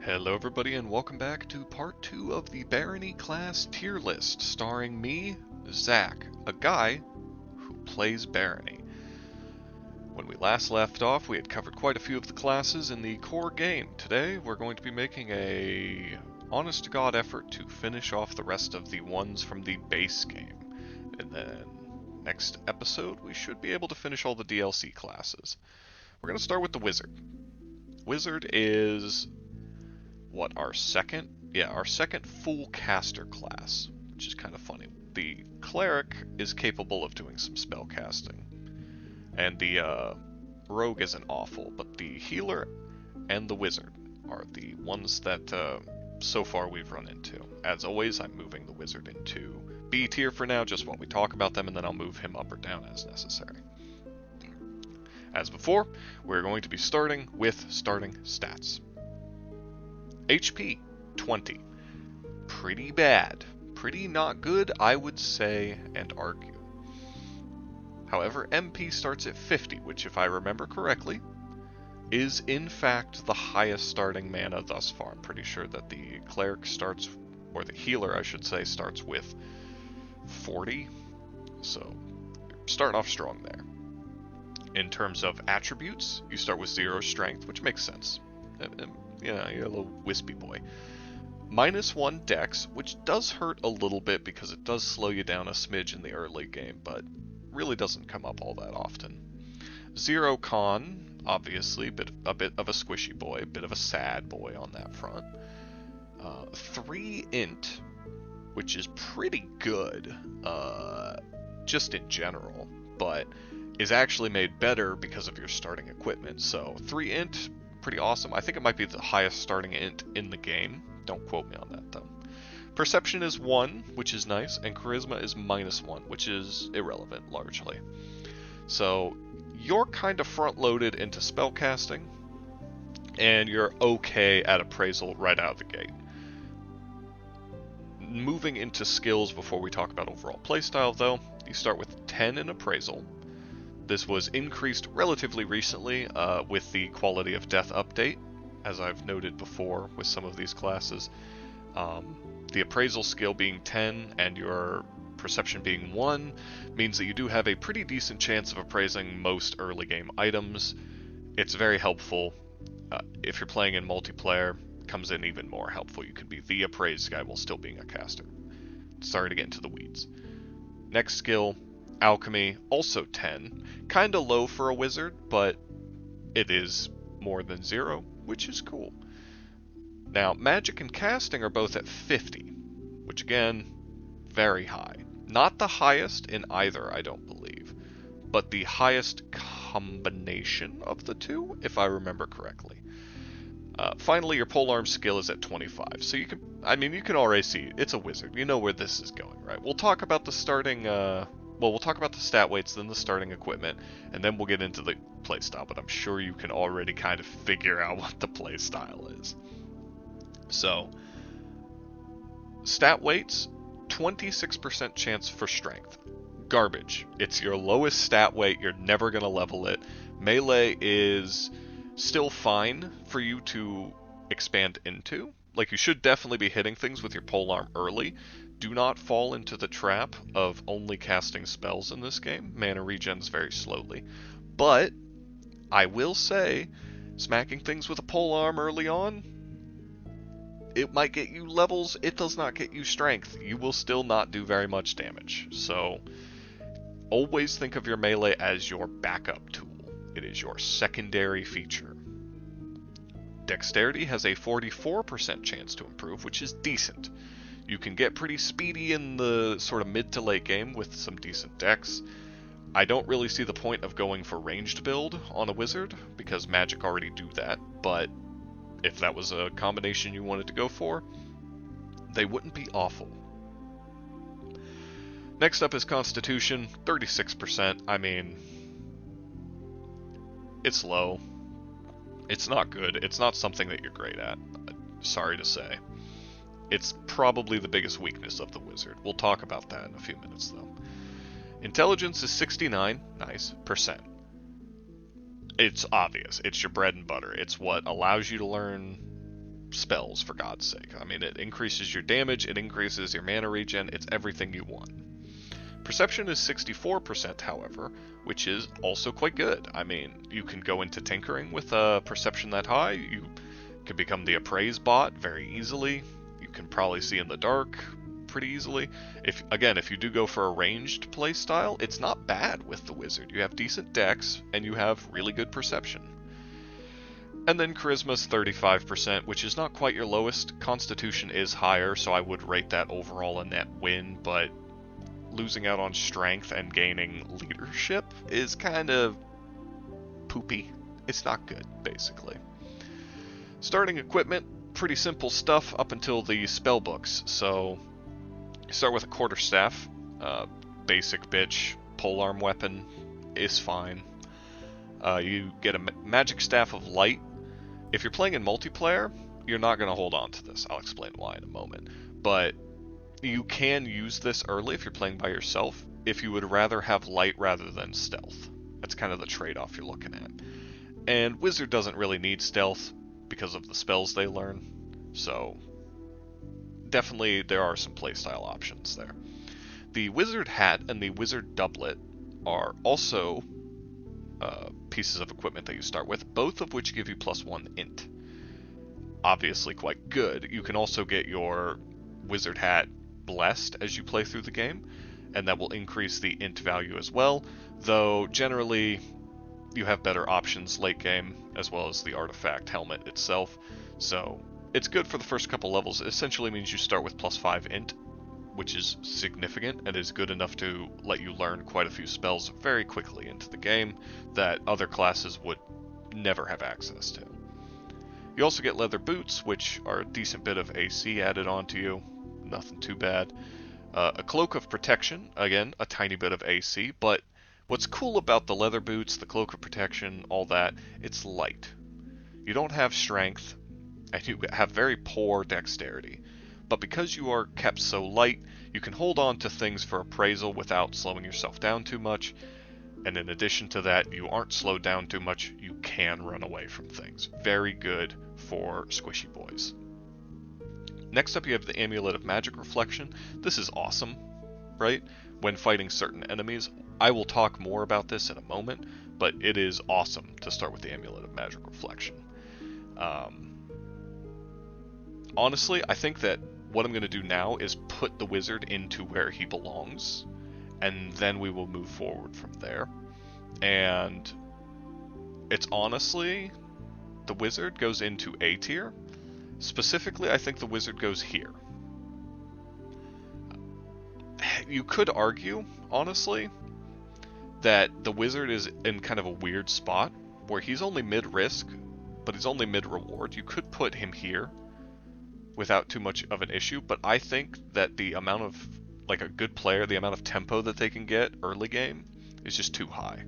Hello everybody and welcome back to part 2 of the Barony class tier list, starring me, Zach, a guy who plays Barony. When we last left off, we had covered quite a few of the classes in the core game. Today, we're going to be making a honest-to-God effort to finish off the rest of the ones from the base game. And then, next episode, we should be able to finish all the DLC classes. We're going to start with the Wizard. Wizard is our second full caster class, which is kind of funny. The cleric is capable of doing some spell casting, and the rogue isn't awful, but the healer and the wizard are the ones that so far we've run into. As always, I'm moving the wizard into B tier for now, just while we talk about them, and then I'll move him up or down as necessary. As before, we're going to be starting with starting stats. HP, 20. Pretty bad. Pretty not good, I would say, and argue. However, MP starts at 50, which, if I remember correctly, is in fact the highest starting mana thus far. I'm pretty sure that the cleric starts, or the healer, I should say, starts with 40. So, starting off strong there. In terms of attributes, you start with 0 strength, which makes sense. You know, you're a little wispy boy. -1 dex, which does hurt a little bit because it does slow you down a smidge in the early game, but really doesn't come up all that often. 0 con, obviously, a bit of a squishy boy, a bit of a sad boy on that front. 3 int, which is pretty good, just in general, but is actually made better because of your starting equipment. So 3 int, pretty awesome. I think it might be the highest starting int in the game. Don't quote me on that though. Perception is 1, which is nice, and charisma is -1, which is irrelevant largely. So you're kind of front-loaded into spellcasting, and you're okay at appraisal right out of the gate. Moving into skills before we talk about overall playstyle though, you start with 10 in appraisal. This was increased relatively recently with the Quality of Death update, as I've noted before with some of these classes. The appraisal skill being 10 and your perception being 1 means that you do have a pretty decent chance of appraising most early game items. It's very helpful. If you're playing in multiplayer, it comes in even more helpful. You can be the appraised guy while still being a caster. Sorry to get into the weeds. Next skill, Alchemy, also 10. Kinda low for a wizard, but it is more than 0, which is cool. Now, magic and casting are both at 50, which again, very high. Not the highest in either, I don't believe, but the highest combination of the two, if I remember correctly. Finally, your polearm skill is at 25, so you can already see it's a wizard. You know where this is going, right? We'll talk about the starting, we'll talk about the stat weights, then the starting equipment, and then we'll get into the playstyle, but I'm sure you can already kind of figure out what the playstyle is. So, stat weights, 26% chance for strength. Garbage. It's your lowest stat weight, you're never going to level it. Melee is still fine for you to expand into. Like, you should definitely be hitting things with your polearm early. Do not fall into the trap of only casting spells in this game. Mana regens very slowly. But, I will say, smacking things with a polearm early on, it might get you levels, it does not get you strength. You will still not do very much damage. So, always think of your melee as your backup tool. It is your secondary feature. Dexterity has a 44% chance to improve, which is decent. You can get pretty speedy in the sort of mid to late game with some decent dex. I don't really see the point of going for ranged build on a wizard, because magic already do that, but if that was a combination you wanted to go for, they wouldn't be awful. Next up is Constitution, 36%. I mean, it's low. It's not good. It's not something that you're great at. Sorry to say. It's probably the biggest weakness of the wizard. We'll talk about that in a few minutes, though. Intelligence is 69, nice, percent. It's obvious. It's your bread and butter. It's what allows you to learn spells, for God's sake. I mean, it increases your damage, it increases your mana regen, it's everything you want. Perception is 64%, however, which is also quite good. I mean, you can go into tinkering with a perception that high, you can become the appraise bot very easily, you can probably see in the dark pretty easily. If you do go for a ranged playstyle, it's not bad with the wizard. You have decent dex, and you have really good perception. And then Charisma's 35%, which is not quite your lowest. Constitution is higher, so I would rate that overall a net win, but losing out on strength and gaining leadership is kind of poopy. It's not good, basically. Starting equipment, pretty simple stuff up until the spell books. So you start with a quarterstaff, basic bitch, polearm weapon is fine. You get a magic staff of light. If you're playing in multiplayer, you're not going to hold on to this. I'll explain why in a moment. But you can use this early if you're playing by yourself, if you would rather have light rather than stealth. That's kind of the trade-off you're looking at. And Wizard doesn't really need stealth because of the spells they learn, so definitely there are some playstyle options there. The Wizard hat and the Wizard doublet are also pieces of equipment that you start with, both of which give you +1 int. Obviously quite good. You can also get your Wizard hat blessed as you play through the game, and that will increase the int value as well, though generally you have better options late game, as well as the artifact helmet itself, so it's good for the first couple levels. It essentially means you start with +5 int, which is significant and is good enough to let you learn quite a few spells very quickly into the game that other classes would never have access to. You also get leather boots, which are a decent bit of AC added onto you, nothing too bad. A cloak of protection, again, a tiny bit of AC, but what's cool about the leather boots, the cloak of protection, all that, it's light. You don't have strength, and you have very poor dexterity. But because you are kept so light, you can hold on to things for appraisal without slowing yourself down too much. And in addition to that, you aren't slowed down too much, you can run away from things. Very good for squishy boys. Next up you have the Amulet of Magic Reflection. This is awesome, right? When fighting certain enemies. I will talk more about this in a moment, but it is awesome to start with the Amulet of Magic Reflection. Honestly, I think that what I'm going to do now is put the wizard into where he belongs, and then we will move forward from there. And it's honestly, the wizard goes into A tier. Specifically, I think the wizard goes here. You could argue, honestly, that the wizard is in kind of a weird spot, where he's only mid-risk, but he's only mid-reward. You could put him here without too much of an issue, but I think that the amount of, like a good player, the amount of tempo that they can get early game is just too high.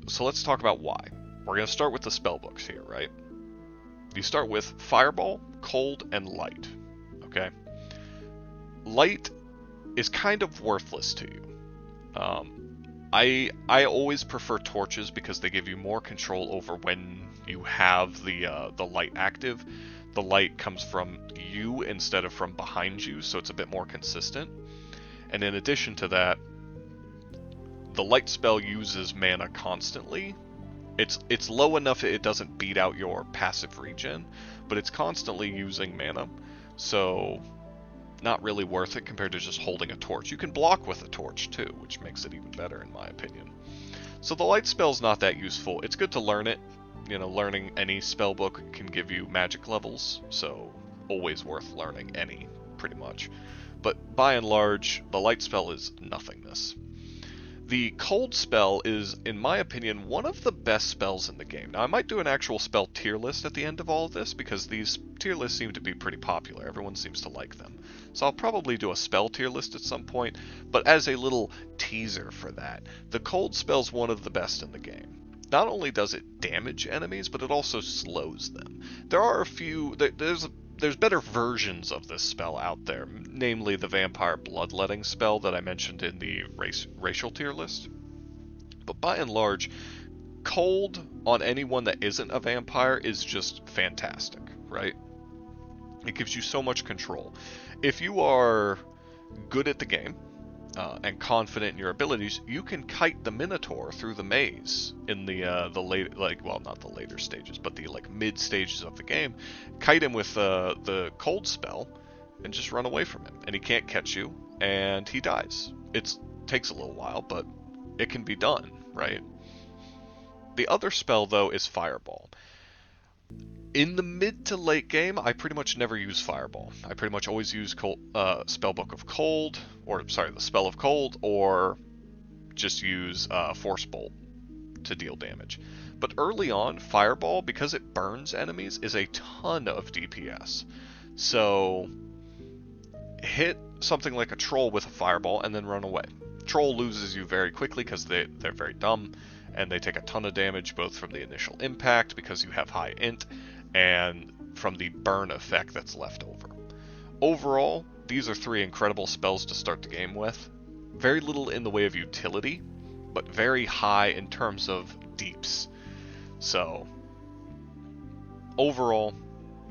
So let's talk about why. We're going to start with the spellbooks here, right? You start with Fireball, Cold, and Light, okay? Light is kind of worthless to you. I always prefer torches because they give you more control over when you have the light active. The light comes from you instead of from behind you, so it's a bit more consistent. And in addition to that, the light spell uses mana constantly. It's low enough it doesn't beat out your passive regen, but it's constantly using mana, so not really worth it compared to just holding a torch. You can block with a torch too, which makes it even better in my opinion. So the light spell's not that useful. It's good to learn it. You know, learning any spellbook can give you magic levels, so always worth learning any, pretty much. But by and large, the light spell is nothingness. The cold spell is, in my opinion, one of the best spells in the game. Now, I might do an actual spell tier list at the end of all of this, because these tier lists seem to be pretty popular. Everyone seems to like them. So I'll probably do a spell tier list at some point, but as a little teaser for that, the cold spell's one of the best in the game. Not only does it damage enemies, but it also slows them. There are a few, there's better versions of this spell out there, namely the Vampire Bloodletting spell that I mentioned in the racial tier list. But by and large, cold on anyone that isn't a vampire is just fantastic. right? It gives you so much control. If you are good at the game, and confident in your abilities, you can kite the Minotaur through the maze in the late, like, well, not the later stages, but the like mid stages of the game. Kite him with the cold spell, and just run away from him, and he can't catch you, and he dies. It takes a little while, but it can be done, right? The other spell though is Fireball. In the mid to late game, I pretty much never use Fireball. I pretty much always use Spellbook of Cold, or sorry, the Spell of Cold, or just use Force Bolt to deal damage. But early on, Fireball, because it burns enemies, is a ton of DPS. So hit something like a Troll with a Fireball and then run away. Troll loses you very quickly because they're very dumb, and they take a ton of damage both from the initial impact because you have high int, and from the burn effect that's left over. Overall, these are 3 incredible spells to start the game with. Very little in the way of utility, but very high in terms of deeps. So, overall,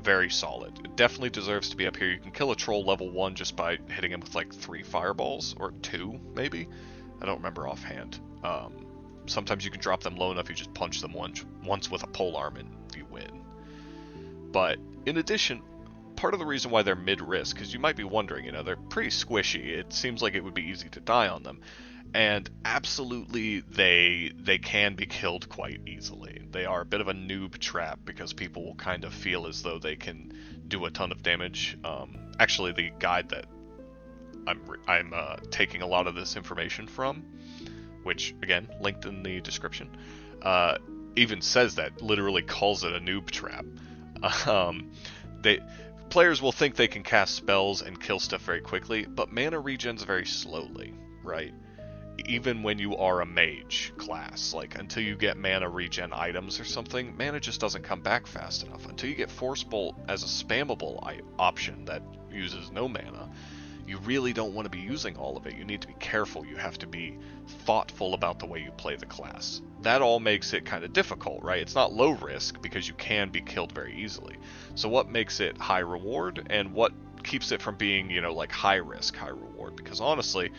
very solid. It definitely deserves to be up here. You can kill a troll level 1 just by hitting him with like 3 fireballs, or 2 maybe? I don't remember offhand. Sometimes you can drop them low enough you just punch them once with a polearm and you win. But in addition, part of the reason why they're mid-risk, because you might be wondering, they're pretty squishy. It seems like it would be easy to die on them. And absolutely, they can be killed quite easily. They are a bit of a noob trap because people will kind of feel as though they can do a ton of damage. Actually, the guide that I'm taking a lot of this information from, which, again, linked in the description, even says that, literally calls it a noob trap. Players will think they can cast spells and kill stuff very quickly, but mana regens very slowly, right? Even when you are a mage class, like until you get mana regen items or something, mana just doesn't come back fast enough. Until you get Force Bolt as a spammable option that uses no mana, you really don't want to be using all of it. You need to be careful. You have to be thoughtful about the way you play the class. That all makes it kind of difficult, right? It's not low risk because you can be killed very easily. So what makes it high reward, and what keeps it from being, like high risk, high reward? Because honestly,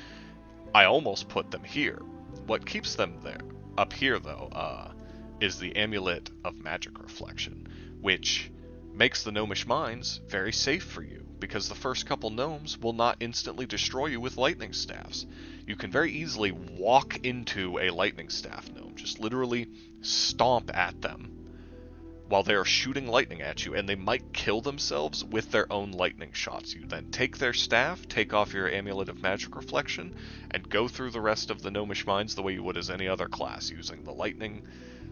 I almost put them here. What keeps them there, up here though, is the Amulet of Magic Reflection, which makes the Gnomish Mines very safe for you, because the first couple gnomes will not instantly destroy you with lightning staffs. You can very easily walk into a lightning staff gnome, just literally stomp at them while they are shooting lightning at you, and they might kill themselves with their own lightning shots. You then take their staff, take off your Amulet of Magic Reflection, and go through the rest of the Gnomish Mines the way you would as any other class, using the lightning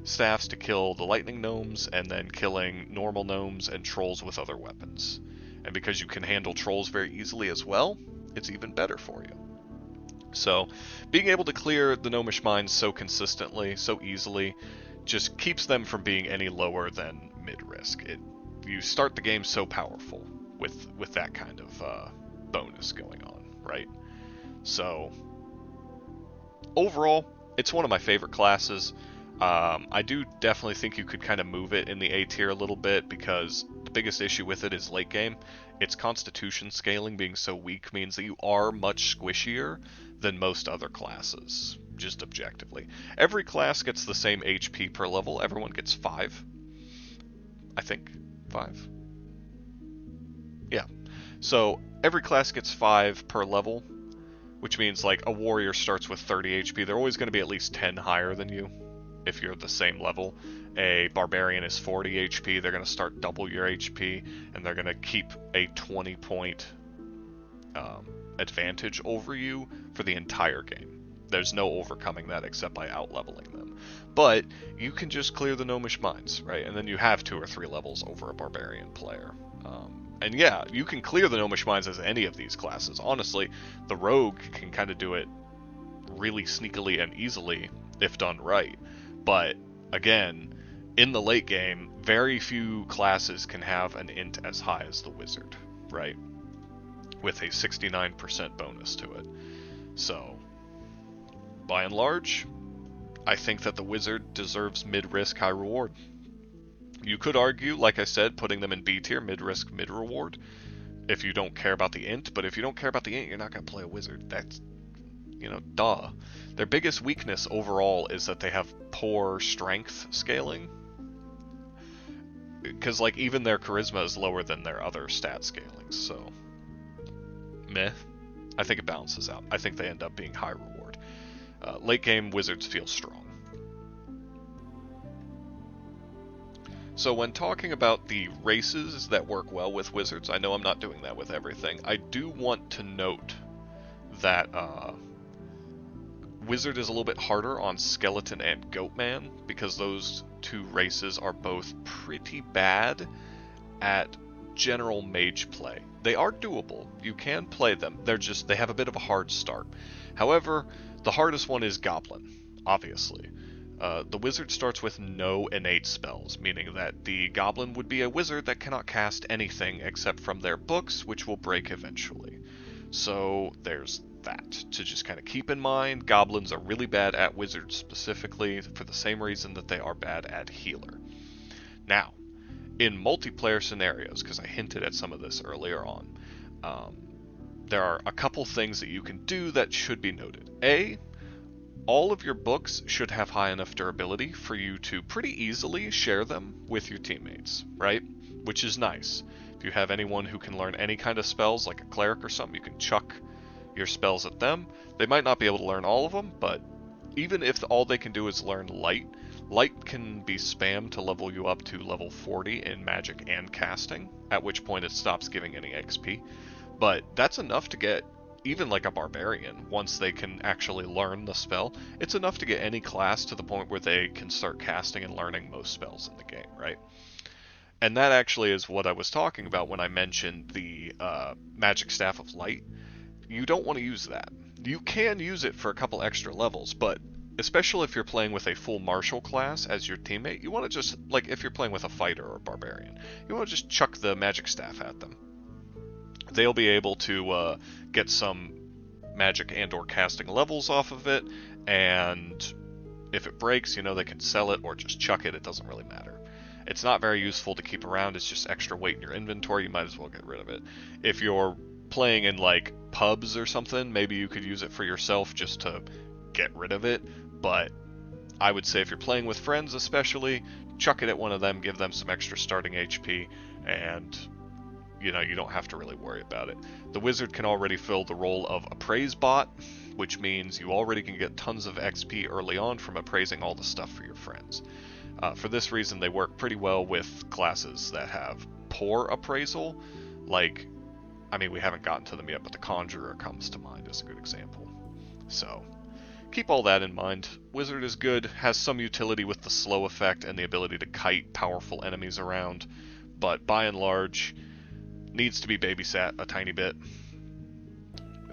staffs to kill the lightning gnomes, and then killing normal gnomes and trolls with other weapons. And because you can handle trolls very easily as well, it's even better for you. So, being able to clear the Gnomish Mines so consistently, so easily, just keeps them from being any lower than mid-risk. You start the game so powerful with that kind of bonus going on, right? So, overall, it's one of my favorite classes. I do definitely think you could kind of move it in the A tier a little bit, because the biggest issue with it is late game. Its constitution scaling being so weak means that you are much squishier than most other classes, just objectively. Every class gets the same HP per level. Everyone gets 5. I think. 5? Yeah. So every class gets 5 per level, which means like a warrior starts with 30 HP. They're always going to be at least 10 higher than you if you're the same level. A barbarian is 40 HP. They're going to start double your HP, and they're going to keep a 20 point advantage over you for the entire game. There's no overcoming that except by out-leveling them. But you can just clear the Gnomish Mines, right? And then you have 2 or 3 levels over a barbarian player. And yeah, you can clear the Gnomish Mines as any of these classes. Honestly, the rogue can kind of do it really sneakily and easily if done right. But again, in the late game, very few classes can have an int as high as the wizard, right? With a 69% bonus to it. So, by and large, I think that the wizard deserves mid-risk, high reward. You could argue, like I said, putting them in B tier, mid-risk, mid-reward, if you don't care about the int, but if you don't care about the int, you're not going to play a wizard. That's, duh. Their biggest weakness overall is that they have poor strength scaling, because, like, even their charisma is lower than their other stat scalings, so meh. I think it balances out. I think they end up being high reward. Late game, wizards feel strong. So when talking about the races that work well with wizards, I know I'm not doing that with everything. I do want to note that wizard is a little bit harder on skeleton and goatman, because those two races are both pretty bad at general mage play. They are doable. You can play them. They have a bit of a hard start. However, the hardest one is goblin, obviously. The wizard starts with no innate spells, meaning that the goblin would be a wizard that cannot cast anything except from their books, which will break eventually. So there's that to just kind of keep in mind. Goblins are really bad at wizards specifically for the same reason that they are bad at healer. Now, in multiplayer scenarios, because I hinted at some of this earlier on, there are a couple things that you can do that should be noted. A, all of your books should have high enough durability for you to pretty easily share them with your teammates, right? Which is nice. If you have anyone who can learn any kind of spells, like a cleric or something, you can chuck your spells at them. They might not be able to learn all of them, but even if all they can do is learn light can be spammed to level you up to level 40 in magic and casting, at which point it stops giving any XP. But that's enough to get even like a barbarian. Once they can actually learn the spell, it's enough to get any class to the point where they can start casting and learning most spells in the game, right? And that actually is what I was talking about when I mentioned the Magic Staff of Light. You don't want to use that. You can use it for a couple extra levels, but especially if you're playing with a full martial class as your teammate, you want to just, like if you're playing with a fighter or a barbarian, you want to just chuck the magic staff at them. They'll be able to get some magic and or casting levels off of it, and if it breaks, they can sell it or just chuck it. It doesn't really matter. It's not very useful to keep around. It's just extra weight in your inventory. You might as well get rid of it. If you're playing in like pubs or something, maybe you could use it for yourself just to get rid of it. But I would say if you're playing with friends especially, chuck it at one of them, give them some extra starting HP, and you don't have to really worry about it. The wizard can already fill the role of appraise bot, which means you already can get tons of XP early on from appraising all the stuff for your friends. For this reason, they work pretty well with classes that have poor appraisal, like, we haven't gotten to them yet, but the Conjurer comes to mind as a good example. So, keep all that in mind. Wizard is good, has some utility with the slow effect and the ability to kite powerful enemies around, but by and large, needs to be babysat a tiny bit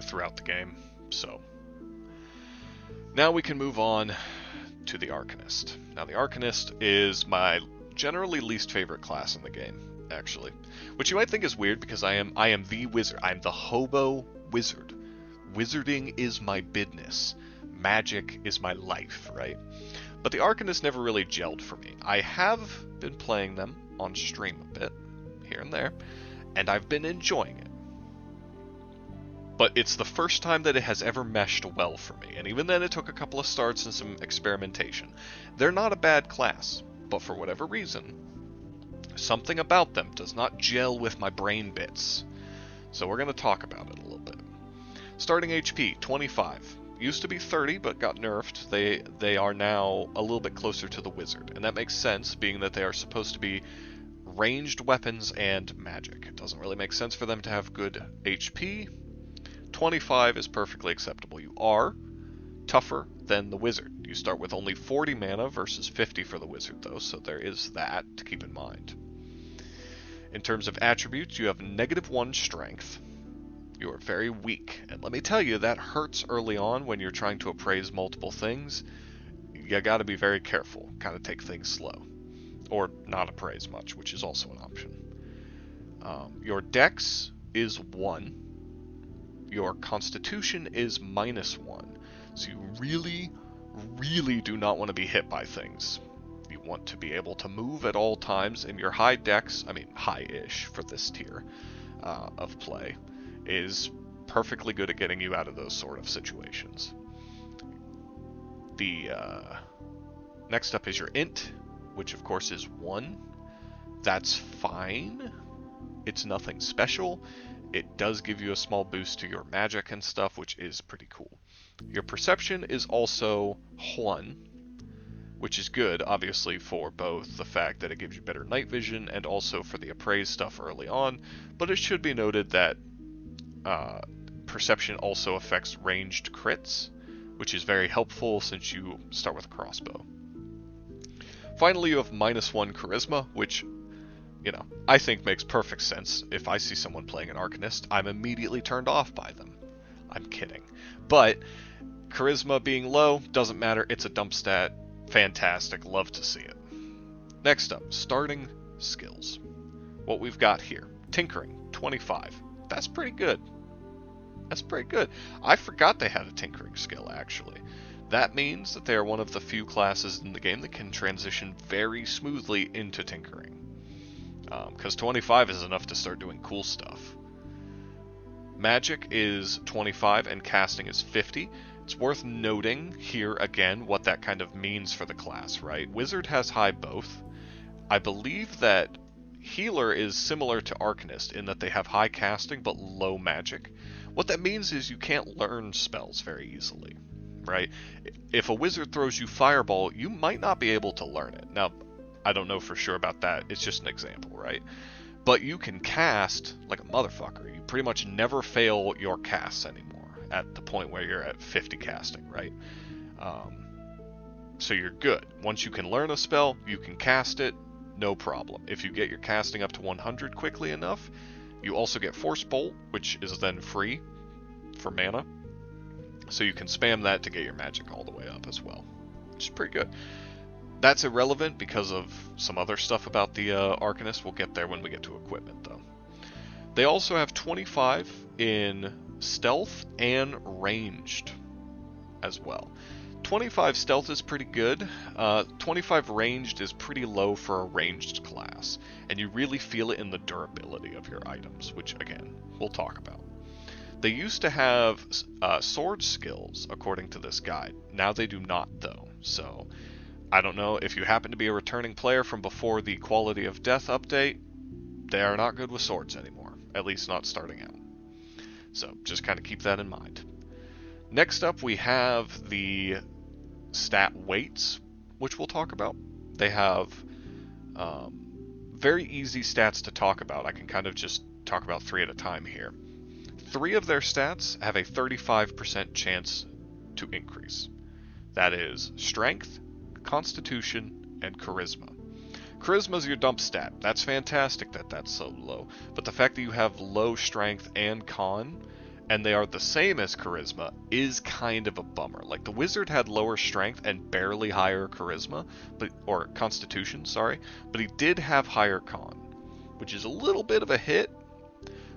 throughout the game. So, now we can move on to the Arcanist. Now, the Arcanist is my generally least favorite class in the game, actually. Which you might think is weird, because I am the wizard. I'm the hobo wizard. Wizarding is my business. Magic is my life, right? But the Arcanist never really gelled for me. I have been playing them on stream a bit, here and there, and I've been enjoying it. But it's the first time that it has ever meshed well for me, and even then it took a couple of starts and some experimentation. They're not a bad class, but for whatever reason, something about them does not gel with my brain bits. So we're going to talk about it a little bit. Starting HP, 25. Used to be 30, but got nerfed. They are now a little bit closer to the wizard, and that makes sense, being that they are supposed to be ranged weapons and magic. It doesn't really make sense for them to have good HP. 25 is perfectly acceptable. You are tougher than the wizard. You start with only 40 mana versus 50 for the wizard, though, so there is that to keep in mind. In terms of attributes, you have -1 strength. You are very weak, and let me tell you, that hurts early on when you're trying to appraise multiple things. You gotta be very careful, kind of take things slow. Or not appraise much, which is also an option. Your dex is 1. Your constitution is -1. So you really, really do not want to be hit by things. You want to be able to move at all times, and your high dex, I mean high-ish for this tier of play, is perfectly good at getting you out of those sort of situations. The next up is your int, which of course is 1. That's fine. It's nothing special. It does give you a small boost to your magic and stuff, which is pretty cool. Your perception is also 1, which is good, obviously, for both the fact that it gives you better night vision and also for the appraise stuff early on, but it should be noted that perception also affects ranged crits, which is very helpful since you start with a crossbow. Finally, you have -1 charisma, which, you know, I think makes perfect sense. If I see someone playing an Arcanist, I'm immediately turned off by them. I'm kidding. But charisma being low, doesn't matter, it's a dump stat. Fantastic, love to see it. Next up, starting skills. What we've got here, Tinkering, 25. That's pretty good. That's pretty good. I forgot they had a Tinkering skill, actually. That means that they are one of the few classes in the game that can transition very smoothly into Tinkering. Because 25 is enough to start doing cool stuff. Magic is 25 and casting is 50. It's worth noting here again what that kind of means for the class, right? Wizard has high both. I believe that Healer is similar to Arcanist in that they have high casting but low magic. What that means is you can't learn spells very easily, right? If a wizard throws you Fireball, you might not be able to learn it. Now, I don't know for sure about that. It's just an example, right? But you can cast like a motherfucker. You pretty much never fail your casts anymore at the point where you're at 50 casting, right? So you're good. Once you can learn a spell, you can cast it, no problem. If you get your casting up to 100 quickly enough, you also get Force Bolt, which is then free for mana. So you can spam that to get your magic all the way up as well, which is pretty good. That's irrelevant because of some other stuff about the Arcanist. We'll get there when we get to equipment, though. They also have 25 in stealth and ranged as well. 25 stealth is pretty good. 25 ranged is pretty low for a ranged class, and you really feel it in the durability of your items, which, again, we'll talk about. They used to have sword skills, according to this guide. Now they do not, though, so I don't know if you happen to be a returning player from before the Quality of Death update. They are not good with swords anymore, at least not starting out. So just kind of keep that in mind. Next up, we have the stat weights, which we'll talk about. They have very easy stats to talk about. I can kind of just talk about 3 at a time here. 3 of their stats have a 35% chance to increase. That is Strength, Constitution, and Charisma. Charisma is your dump stat. That's fantastic that that's so low. But the fact that you have low Strength and Con, and they are the same as Charisma, is kind of a bummer. Like, the Wizard had lower Strength and barely higher Charisma, or Constitution, sorry, but he did have higher Con, which is a little bit of a hit.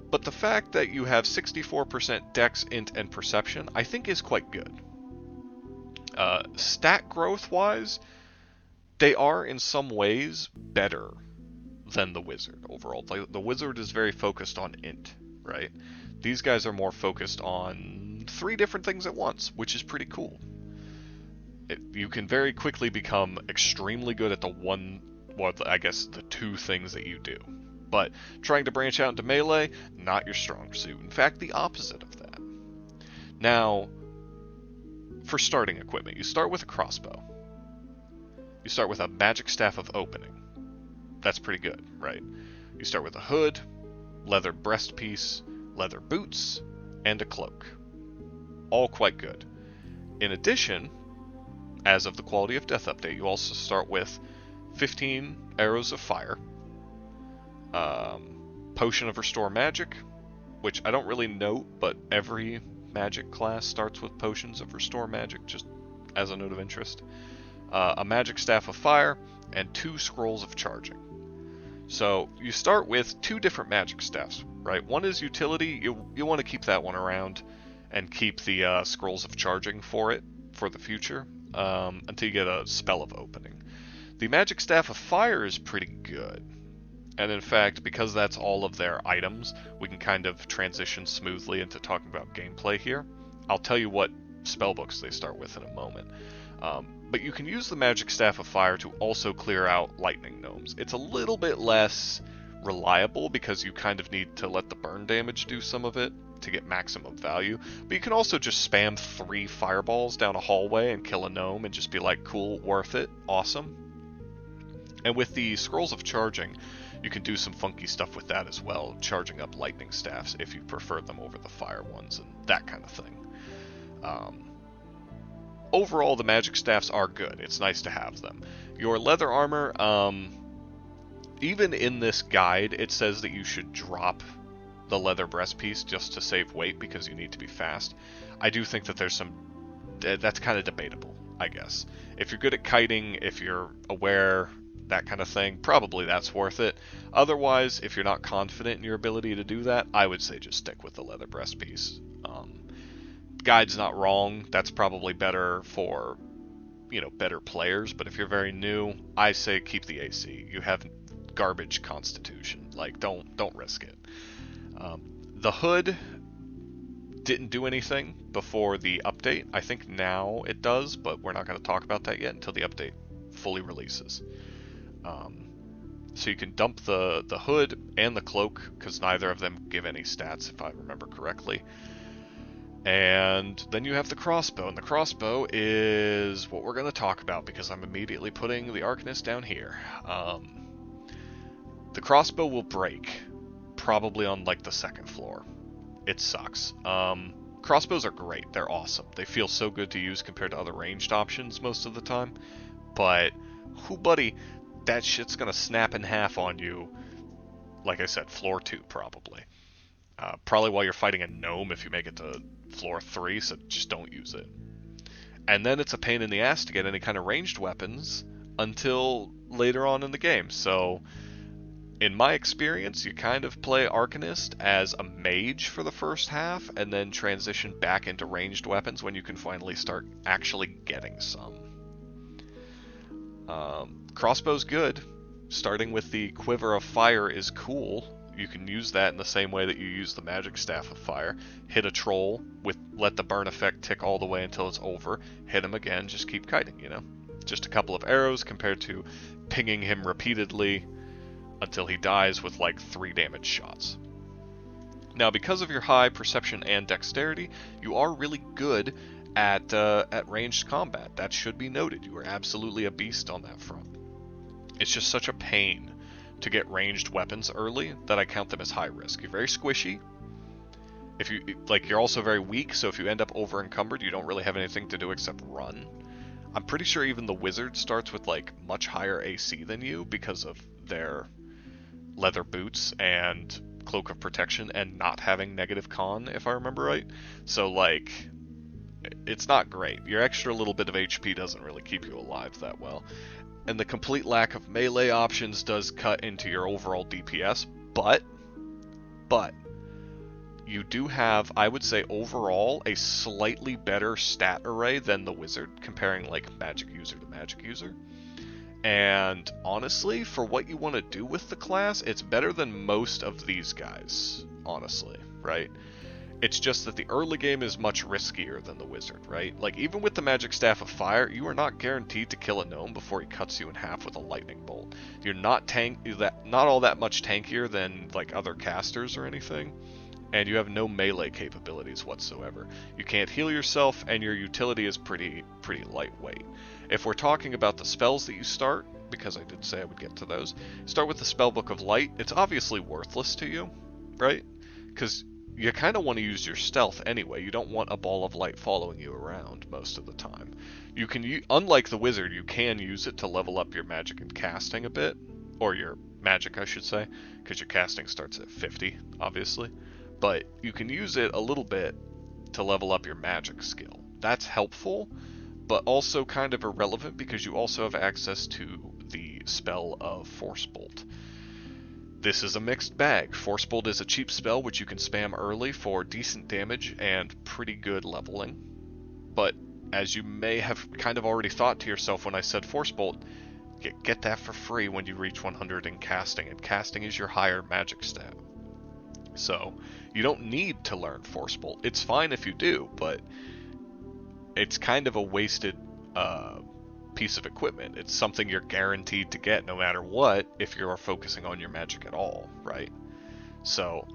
But the fact that you have 64% Dex, Int, and Perception, I think is quite good. Stat growth-wise, they are in some ways better than the Wizard overall. Like, the Wizard is very focused on Int, right? These guys are more focused on 3 different things at once, which is pretty cool. You can very quickly become extremely good at the the 2 things that you do. But trying to branch out into melee, not your strong suit. In fact, the opposite of that. Now, for starting equipment, you start with a crossbow. You start with a magic staff of opening. That's pretty good, right? You start with a hood, leather breastpiece, leather boots, and a cloak. All quite good. In addition, as of the Quality of Death update, you also start with 15 arrows of fire, Potion of Restore Magic, which I don't really note, but every magic class starts with Potions of Restore Magic, just as a note of interest. A Magic Staff of Fire, and 2 Scrolls of Charging. So you start with 2 different Magic Staffs, right? One is Utility, you want to keep that one around, and keep the Scrolls of Charging for it, for the future, until you get a Spell of Opening. The Magic Staff of Fire is pretty good. And in fact, because that's all of their items, we can kind of transition smoothly into talking about gameplay here. I'll tell you what spellbooks they start with in a moment. But you can use the Magic Staff of Fire to also clear out lightning gnomes. It's a little bit less reliable because you kind of need to let the burn damage do some of it to get maximum value. But you can also just spam 3 fireballs down a hallway and kill a gnome and just be like, cool, worth it, awesome. And with the Scrolls of Charging, you can do some funky stuff with that as well, charging up lightning staffs if you prefer them over the fire ones and that kind of thing. Overall, the magic staffs are good. It's nice to have them. Your leather armor, even in this guide, it says that you should drop the leather breastpiece just to save weight because you need to be fast. I do think that there's some... that's kind of debatable, I guess. If you're good at kiting, if you're aware, that kind of thing, probably that's worth it. Otherwise, if you're not confident in your ability to do that, I would say just stick with the leather breastpiece. Guide's not wrong. That's probably better for, better players. But if you're very new, I say keep the AC. You have garbage constitution. Like, don't risk it. The hood didn't do anything before the update. I think now it does, but we're not going to talk about that yet until the update fully releases. So you can dump the hood and the cloak, because neither of them give any stats, if I remember correctly. And then you have the crossbow, and the crossbow is what we're going to talk about, because I'm immediately putting the Arcanist down here. The crossbow will break, probably on, like, the second floor. It sucks. Crossbows are great. They're awesome. They feel so good to use compared to other ranged options most of the time. But, buddy, that shit's going to snap in half on you, like I said, floor 2, probably. Probably while you're fighting a gnome if you make it to floor 3, so just don't use it. And then it's a pain in the ass to get any kind of ranged weapons until later on in the game. So, in my experience, you kind of play Arcanist as a mage for the first half, and then transition back into ranged weapons when you can finally start actually getting some. Crossbow's good. Starting with the Quiver of Fire is cool. You can use that in the same way that you use the Magic Staff of Fire. Hit a troll, let the burn effect tick all the way until it's over. Hit him again, just keep kiting, Just a couple of arrows compared to pinging him repeatedly until he dies with like 3 damage shots. Now, because of your high perception and dexterity, you are really good at ranged combat. That should be noted. You are absolutely a beast on that front. It's just such a pain to get ranged weapons early that I count them as high risk. You're very squishy. You're also very weak, so if you end up over encumbered, you don't really have anything to do except run. I'm pretty sure even the wizard starts with like much higher AC than you because of their leather boots and cloak of protection and not having negative con, if I remember right. So like, it's not great. Your extra little bit of HP doesn't really keep you alive that well. And the complete lack of melee options does cut into your overall DPS, but you do have, I would say overall, a slightly better stat array than the wizard, comparing like magic user to magic user. And honestly, for what you want to do with the class, it's better than most of these guys, honestly, right? It's just that the early game is much riskier than the wizard, right? Like, even with the Magic Staff of Fire, you are not guaranteed to kill a gnome before he cuts you in half with a lightning bolt. You're not all that much tankier than like other casters or anything, and you have no melee capabilities whatsoever. You can't heal yourself, and your utility is pretty lightweight. If we're talking about the spells that you start, because I did say I would get to those, start with the Spellbook of Light. It's obviously worthless to you, right? Because you kind of want to use your stealth anyway. You don't want a ball of light following you around most of the time. You can, unlike the wizard, you can use it to level up your magic and casting a bit, or your magic, I should say, because your casting starts at 50, obviously. But you can use it a little bit to level up your magic skill. That's helpful, but also kind of irrelevant because you also have access to the spell of Force Bolt. This is a mixed bag. Force Bolt is a cheap spell which you can spam early for decent damage and pretty good leveling. But as you may have kind of already thought to yourself when I said Force Bolt, get that for free when you reach 100 in casting, and casting is your higher magic stat. So you don't need to learn Force Bolt. It's fine if you do, but it's kind of a wasted piece of equipment. It's something you're guaranteed to get no matter what if you're focusing on your magic at all, right? So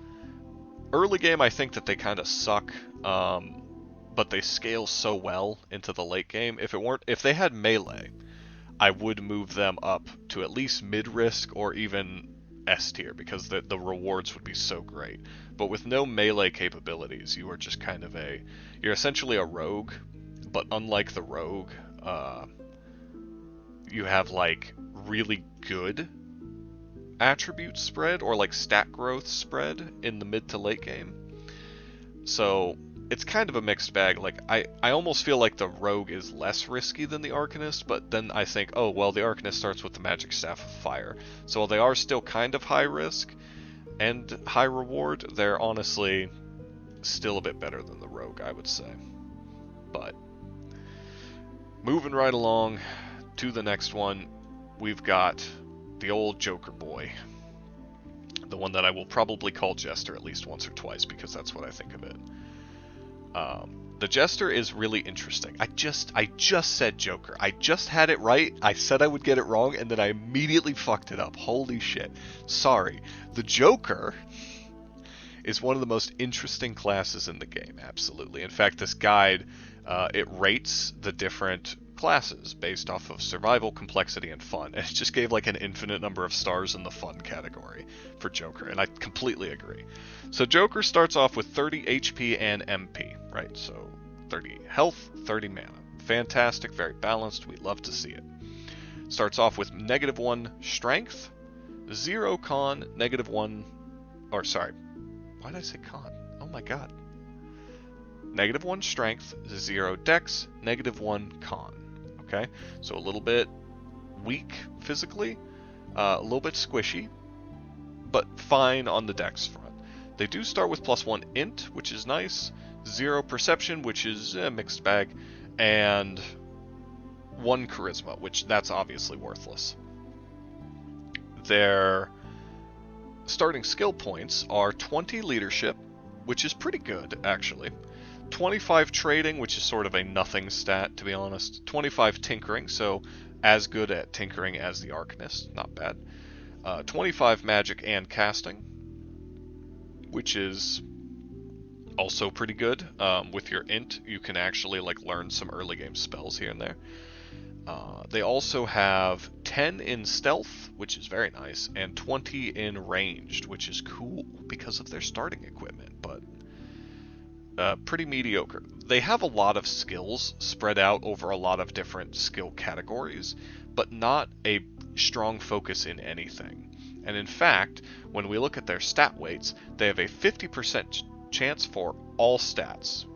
early game, I think that they kind of suck, but they scale so well into the late game. If they had melee, I would move them up to at least mid-risk or even S tier, because the rewards would be so great. But with no melee capabilities, you are just kind of you're essentially a rogue, but unlike the rogue, you have like really good attribute spread or like stat growth spread in the mid to late game. So it's kind of a mixed bag. Like I almost feel like the rogue is less risky than the Arcanist, but then I think, oh well, the Arcanist starts with the magic staff of fire, so while they are still kind of high risk and high reward, they're honestly still a bit better than the rogue, I would say. But moving right along to the next one, we've got the old Joker boy, the one that I will probably call Jester at least once or twice because that's what I think of it. The Jester is really interesting. I just said Joker. I just had it right. I said I would get it wrong, and then I immediately fucked it up. Holy shit. Sorry. The Joker is one of the most interesting classes in the game, absolutely. In fact, this guide, it rates the different classes based off of survival, complexity, and fun. And it just gave like an infinite number of stars in the fun category for Joker, and I completely agree. So Joker starts off with 30 HP and MP, right? So 30 health, 30 mana. Fantastic, very balanced, we love to see it. Starts off with -1 strength, 0 con, -1, or sorry, why did I say con? Oh my god. -1 strength, 0 dex, -1 con. Okay, so a little bit weak physically, a little bit squishy, but fine on the dex front. They do start with +1 int, which is nice, 0 perception, which is a mixed bag, and 1 charisma, which that's obviously worthless. Their starting skill points are 20 leadership, which is pretty good actually, 25 trading, which is sort of a nothing stat to be honest, 25 tinkering, so as good at tinkering as the Arcanist, not bad, 25 magic and casting, which is also pretty good. With your int, you can actually like learn some early game spells here and there. They also have 10 in stealth, which is very nice, and 20 in ranged, which is cool because of their starting equipment, but pretty mediocre. They have a lot of skills spread out over a lot of different skill categories, but not a strong focus in anything. And in fact, when we look at their stat weights, they have a 50% chance for all stats.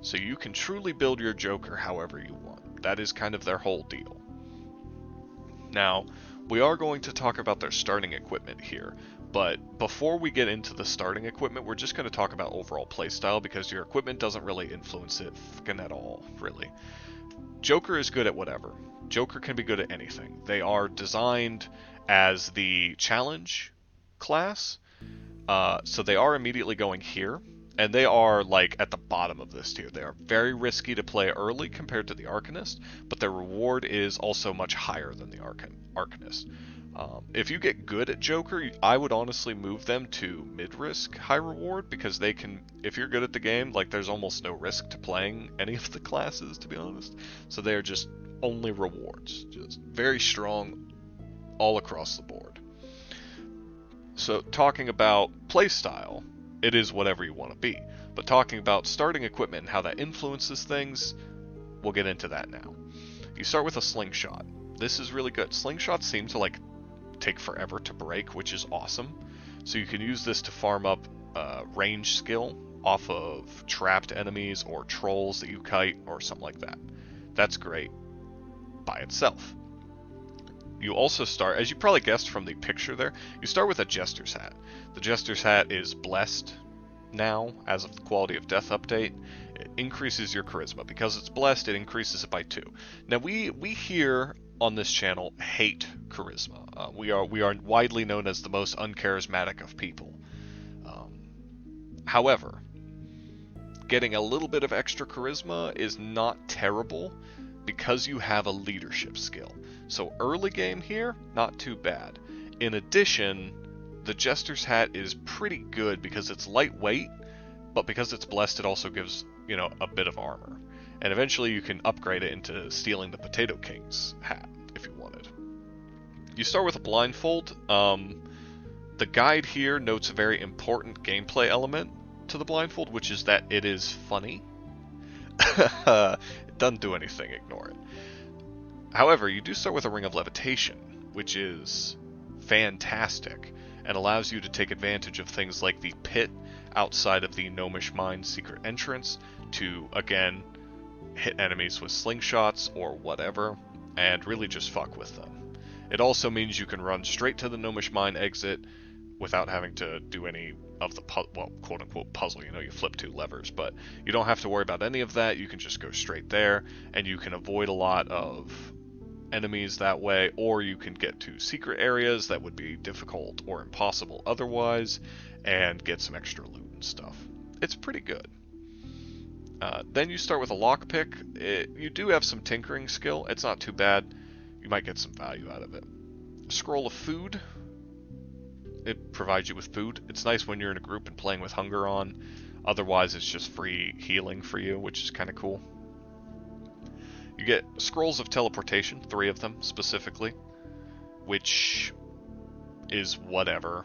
So you can truly build your Joker however you want. That is kind of their whole deal. Now, we are going to talk about their starting equipment here, but before we get into the starting equipment, we're just going to talk about overall playstyle because your equipment doesn't really influence it fucking at all, really. Joker is good at whatever. Joker can be good at anything. They are designed as the challenge class, so they are immediately going here, and they are like at the bottom of this tier. They are very risky to play early compared to the Arcanist, but their reward is also much higher than the Arcanist. If you get good at Joker, I would honestly move them to mid-risk, high reward, because they can, if you're good at the game, like there's almost no risk to playing any of the classes, to be honest. So they're just only rewards, just very strong all across the board. So talking about playstyle, it is whatever you want to be. But talking about starting equipment and how that influences things, we'll get into that now. You start with a slingshot. This is really good. Slingshots seem to like take forever to break, which is awesome. So you can use this to farm up range skill off of trapped enemies or trolls that you kite or something like that. That's great by itself. You also start, as you probably guessed from the picture there, you start with a Jester's Hat. The Jester's Hat is blessed now, as of the Quality of Death update. It increases your charisma. Because it's blessed, it increases it by 2. Now, we here on this channel hate charisma. We are widely known as the most uncharismatic of people. However, getting a little bit of extra charisma is not terrible because you have a leadership skill. So early game here, not too bad. In addition, the Jester's Hat is pretty good because it's lightweight, but because it's blessed, it also gives, you know, a bit of armor. And eventually you can upgrade it into stealing the Potato King's hat if you wanted. You start with a blindfold. The guide here notes a very important gameplay element to the blindfold, which is that it is funny. It doesn't do anything, ignore it. However, you do start with a Ring of Levitation, which is fantastic and allows you to take advantage of things like the pit outside of the Gnomish Mine secret entrance to, again, hit enemies with slingshots or whatever, and really just fuck with them. It also means you can run straight to the Gnomish Mine exit without having to do any of the, quote-unquote puzzle. You know, you flip 2 levers, but you don't have to worry about any of that. You can just go straight there, and you can avoid a lot of enemies that way, or you can get to secret areas that would be difficult or impossible otherwise, and get some extra loot and stuff. It's pretty good. Then you start with a lockpick. You do have some tinkering skill. It's not too bad. You might get some value out of it. Scroll of Food. It provides you with food. It's nice when you're in a group and playing with hunger on. Otherwise, it's just free healing for you, which is kind of cool. You get Scrolls of Teleportation, 3 of them specifically, which is whatever.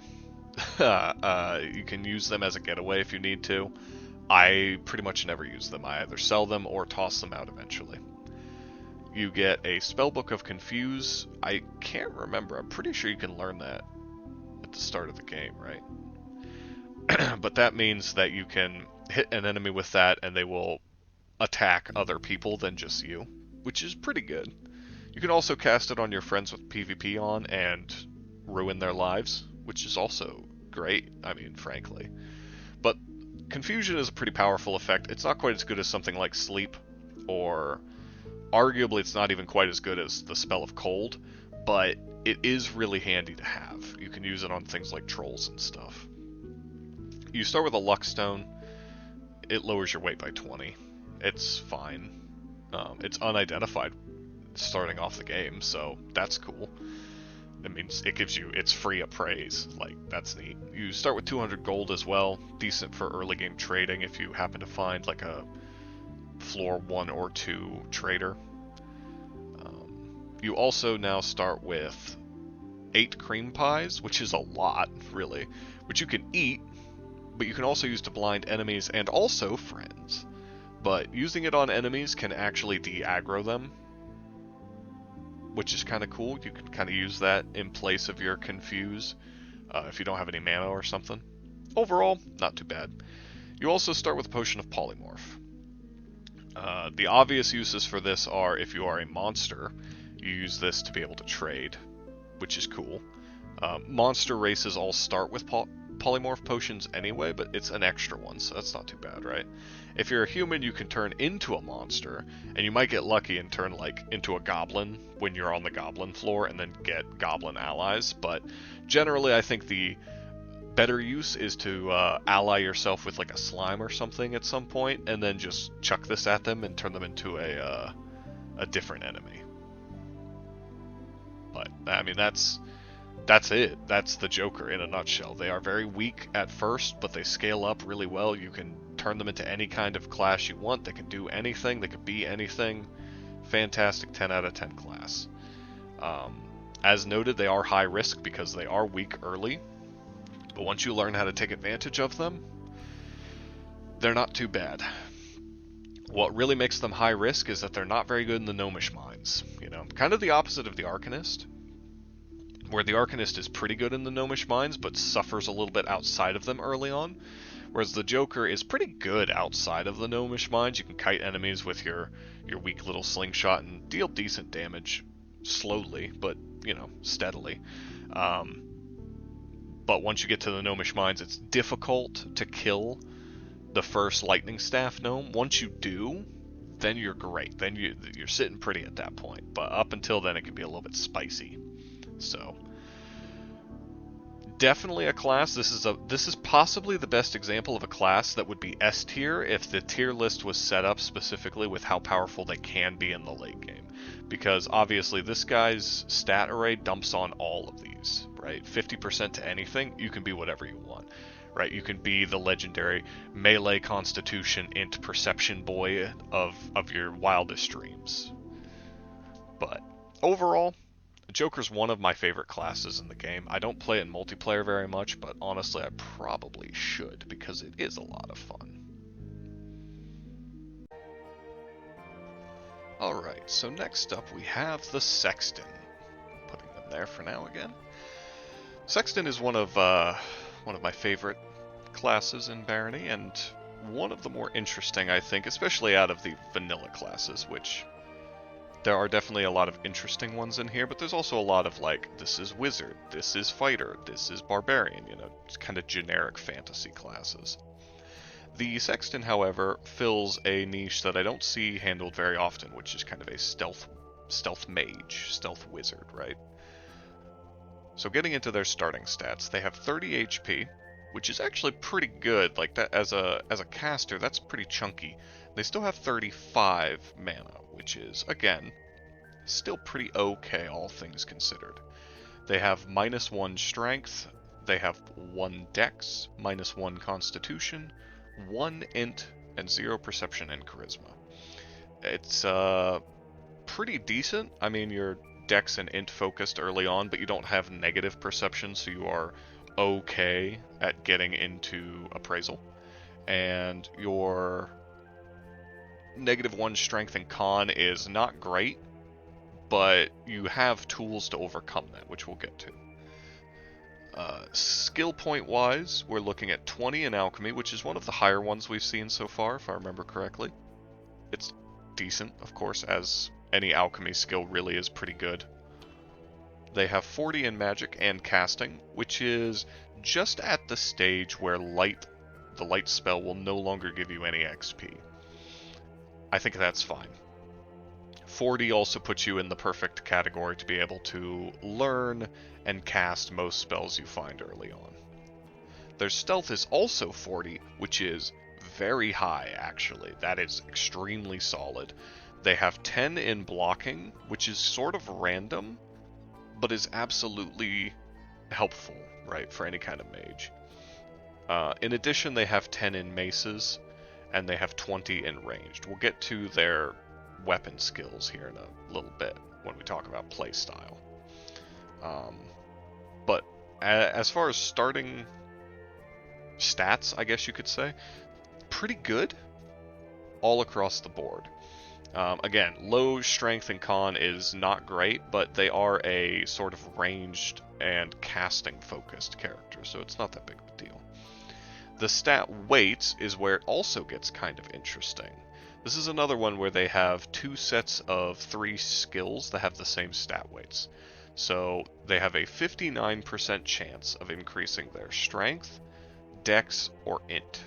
You can use them as a getaway if you need to. I pretty much never use them. I either sell them or toss them out eventually. You get a Spellbook of Confuse. I can't remember. I'm pretty sure you can learn that at the start of the game, right? But that means that you can hit an enemy with that and they will attack other people than just you, which is pretty good. You can also cast it on your friends with PvP on and ruin their lives, which is also great, I mean, frankly. But Confusion is a pretty powerful effect. It's not quite as good as something like Sleep, or arguably it's not even quite as good as the Spell of Cold, but it is really handy to have. You can use it on things like trolls and stuff. You start with a Luck Stone. It lowers your weight by 20. It's fine. It's unidentified starting off the game, so that's cool. It means it gives you, it's free appraise, like, that's neat. You start with 200 gold as well, decent for early game trading if you happen to find like a floor 1 or 2 trader. You also now start with 8 cream pies, which is a lot, really, which you can eat, but you can also use to blind enemies and also friends. But using it on enemies can actually de-aggro them, which is kind of cool. You can kind of use that in place of your Confuse if you don't have any mana or something. Overall, not too bad. You also start with a Potion of Polymorph. The obvious uses for this are if you are a monster, you use this to be able to trade, which is cool. Monster races all start with polymorph potions anyway, but it's an extra one, so that's not too bad, right? If you're a human, you can turn into a monster, and you might get lucky and turn like into a goblin when you're on the goblin floor and then get goblin allies, but generally I think the better use is to ally yourself with like a slime or something at some point, and then just chuck this at them and turn them into a different enemy. But, I mean, that's it. That's the Joker in a nutshell. They are very weak at first, but they scale up really well. You can turn them into any kind of class you want. They can do anything. They can be anything. Fantastic 10 out of 10 class. As noted, they are high risk because they are weak early. But once you learn how to take advantage of them, they're not too bad. What really makes them high risk is that they're not very good in the Gnomish Mines. You know, kind of the opposite of the Arcanist, where the Arcanist is pretty good in the Gnomish Mines, but suffers a little bit outside of them early on. Whereas the Joker is pretty good outside of the Gnomish Mines. You can kite enemies with your weak little slingshot and deal decent damage slowly, but, you know, steadily. But once you get to the Gnomish Mines, it's difficult to kill the first lightning staff gnome. Once you do, then you're great. Then you're sitting pretty at that point. But up until then, it can be a little bit spicy. So definitely a class. This is possibly the best example of a class that would be S tier if the tier list was set up specifically with how powerful they can be in the late game. Because obviously this guy's stat array dumps on all of these, right? 50% to anything, you can be whatever you want, right? You can be the legendary melee constitution int perception boy of your wildest dreams. But overall, Joker's one of my favorite classes in the game. I don't play it in multiplayer very much, but honestly I probably should because it is a lot of fun. Alright, so next up we have the Sexton. Putting them there for now again. Sexton is one of my favorite classes in Barony, and one of the more interesting, I think, especially out of the vanilla classes, which there are definitely a lot of interesting ones in here, but there's also a lot of like, this is wizard, this is fighter, this is barbarian, you know, it's kind of generic fantasy classes. The Sexton, however, fills a niche that I don't see handled very often, which is kind of a stealth mage, stealth wizard, right? So getting into their starting stats, they have 30 HP, which is actually pretty good. Like that as a caster, that's pretty chunky. They still have 35 mana, which is, again, still pretty okay, all things considered. They have -1 strength, they have 1 dex, -1 constitution, 1 int, and 0 perception and charisma. It's pretty decent. I mean, your dex and int focused early on, but you don't have negative perception, so you are okay at getting into appraisal. And your -1 strength and con is not great, but you have tools to overcome that, which we'll get to. Skill point wise, we're looking at 20 in alchemy, which is one of the higher ones we've seen so far, if I remember correctly. It's decent, of course, as any alchemy skill really is pretty good. They have 40 in magic and casting, which is just at the stage where the light spell will no longer give you any XP. I think that's fine. 40 also puts you in the perfect category to be able to learn and cast most spells you find early on. Their stealth is also 40, which is very high, actually. That is extremely solid. They have 10 in blocking, which is sort of random, but is absolutely helpful, right, for any kind of mage. In addition, they have 10 in maces, and they have 20 in ranged. We'll get to their weapon skills here in a little bit when we talk about playstyle. But as far as starting stats, I guess you could say, pretty good all across the board. Again, low strength and con is not great, but they are a sort of ranged and casting focused character, so it's not that big of a deal. The stat weights is where it also gets kind of interesting. This is another one where they have 2 sets of 3 skills that have the same stat weights. So they have a 59% chance of increasing their strength, dex, or int,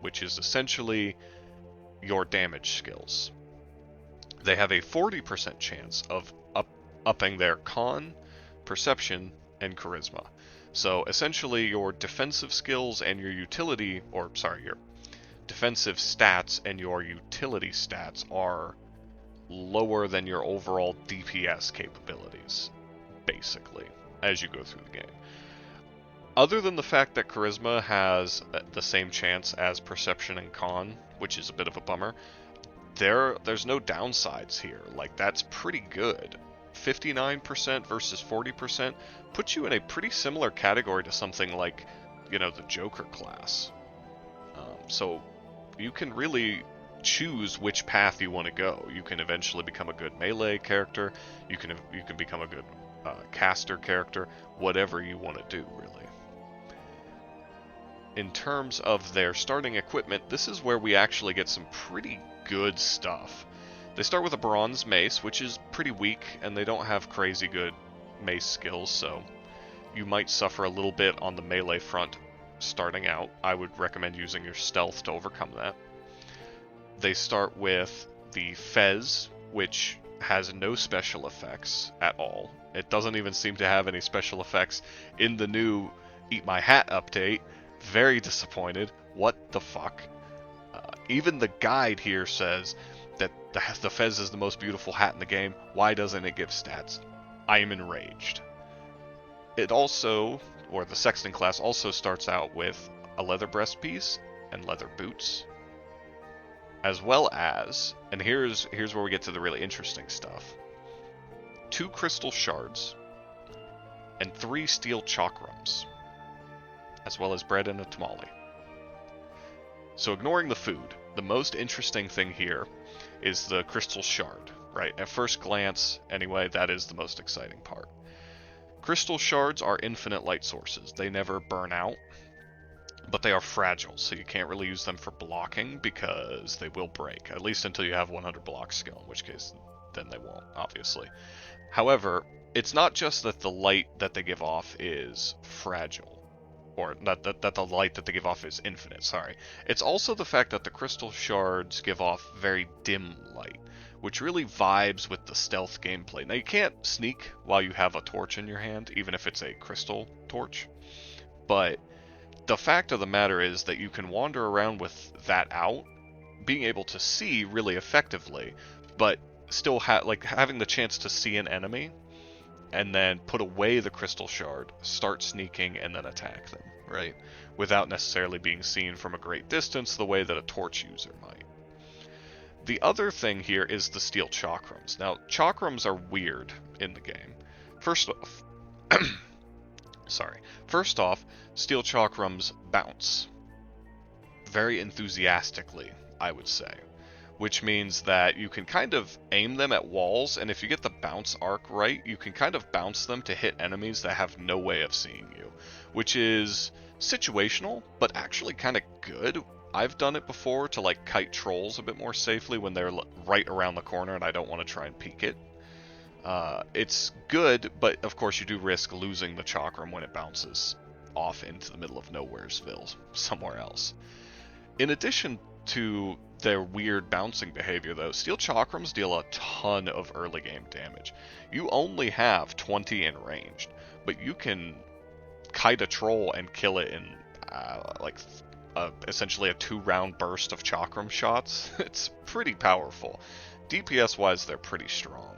which is essentially your damage skills. They have a 40% chance of upping their con, perception, and charisma. So essentially your defensive skills and your your defensive stats and your utility stats are lower than your overall DPS capabilities, basically, as you go through the game. Other than the fact that charisma has the same chance as perception and con, which is a bit of a bummer, there's no downsides here. Like, that's pretty good. 59% versus 40% puts you in a pretty similar category to something like, the Joker class. So you can really choose which path you want to go. You can eventually become a good melee character. You can become a good caster character. Whatever you want to do, really. In terms of their starting equipment, this is where we actually get some pretty good stuff. They start with a bronze mace, which is pretty weak, and they don't have crazy good mace skills, so you might suffer a little bit on the melee front starting out. I would recommend using your stealth to overcome that. They start with the Fez, which has no special effects at all. It doesn't even seem to have any special effects in the new Eat My Hat update. Very disappointed. What the fuck? Even the guide here says that the Fez is the most beautiful hat in the game. Why doesn't it give stats? I am enraged. It also, or the Sexton class also starts out with a leather breastpiece and leather boots, as well as, and here's where we get to the really interesting stuff, 2 crystal shards and 3 steel chakrams, as well as bread and a tamale. So ignoring the food, the most interesting thing here is the crystal shard, right? At first glance, anyway, that is the most exciting part. Crystal shards are infinite light sources. They never burn out, but they are fragile, so you can't really use them for blocking because they will break, at least until you have 100 block skill, in which case then they won't, obviously. However, it's not just that the light that they give off is fragile, or that the light that they give off is infinite, sorry. It's also the fact that the crystal shards give off very dim light, which really vibes with the stealth gameplay. Now, you can't sneak while you have a torch in your hand, even if it's a crystal torch, but the fact of the matter is that you can wander around with that out, being able to see really effectively, but still having the chance to see an enemy, and then put away the crystal shard, start sneaking, and then attack them, right? Without necessarily being seen from a great distance the way that a torch user might. The other thing here is the steel chakrams. Now, chakrams are weird in the game. First off, steel chakrams bounce. Very enthusiastically, I would say. Which means that you can kind of aim them at walls, and if you get the bounce arc right, you can kind of bounce them to hit enemies that have no way of seeing you. Which is situational, but actually kind of good. I've done it before to like kite trolls a bit more safely when they're right around the corner and I don't want to try and peek it. It's good, but of course you do risk losing the chakram when it bounces off into the middle of Nowheresville, somewhere else. In addition to their weird bouncing behavior, though, steel chakrams deal a ton of early game damage. You only have 20 in ranged, but you can kite a troll and kill it in essentially a 2-round burst of chakram shots. It's pretty powerful. DPS-wise, they're pretty strong.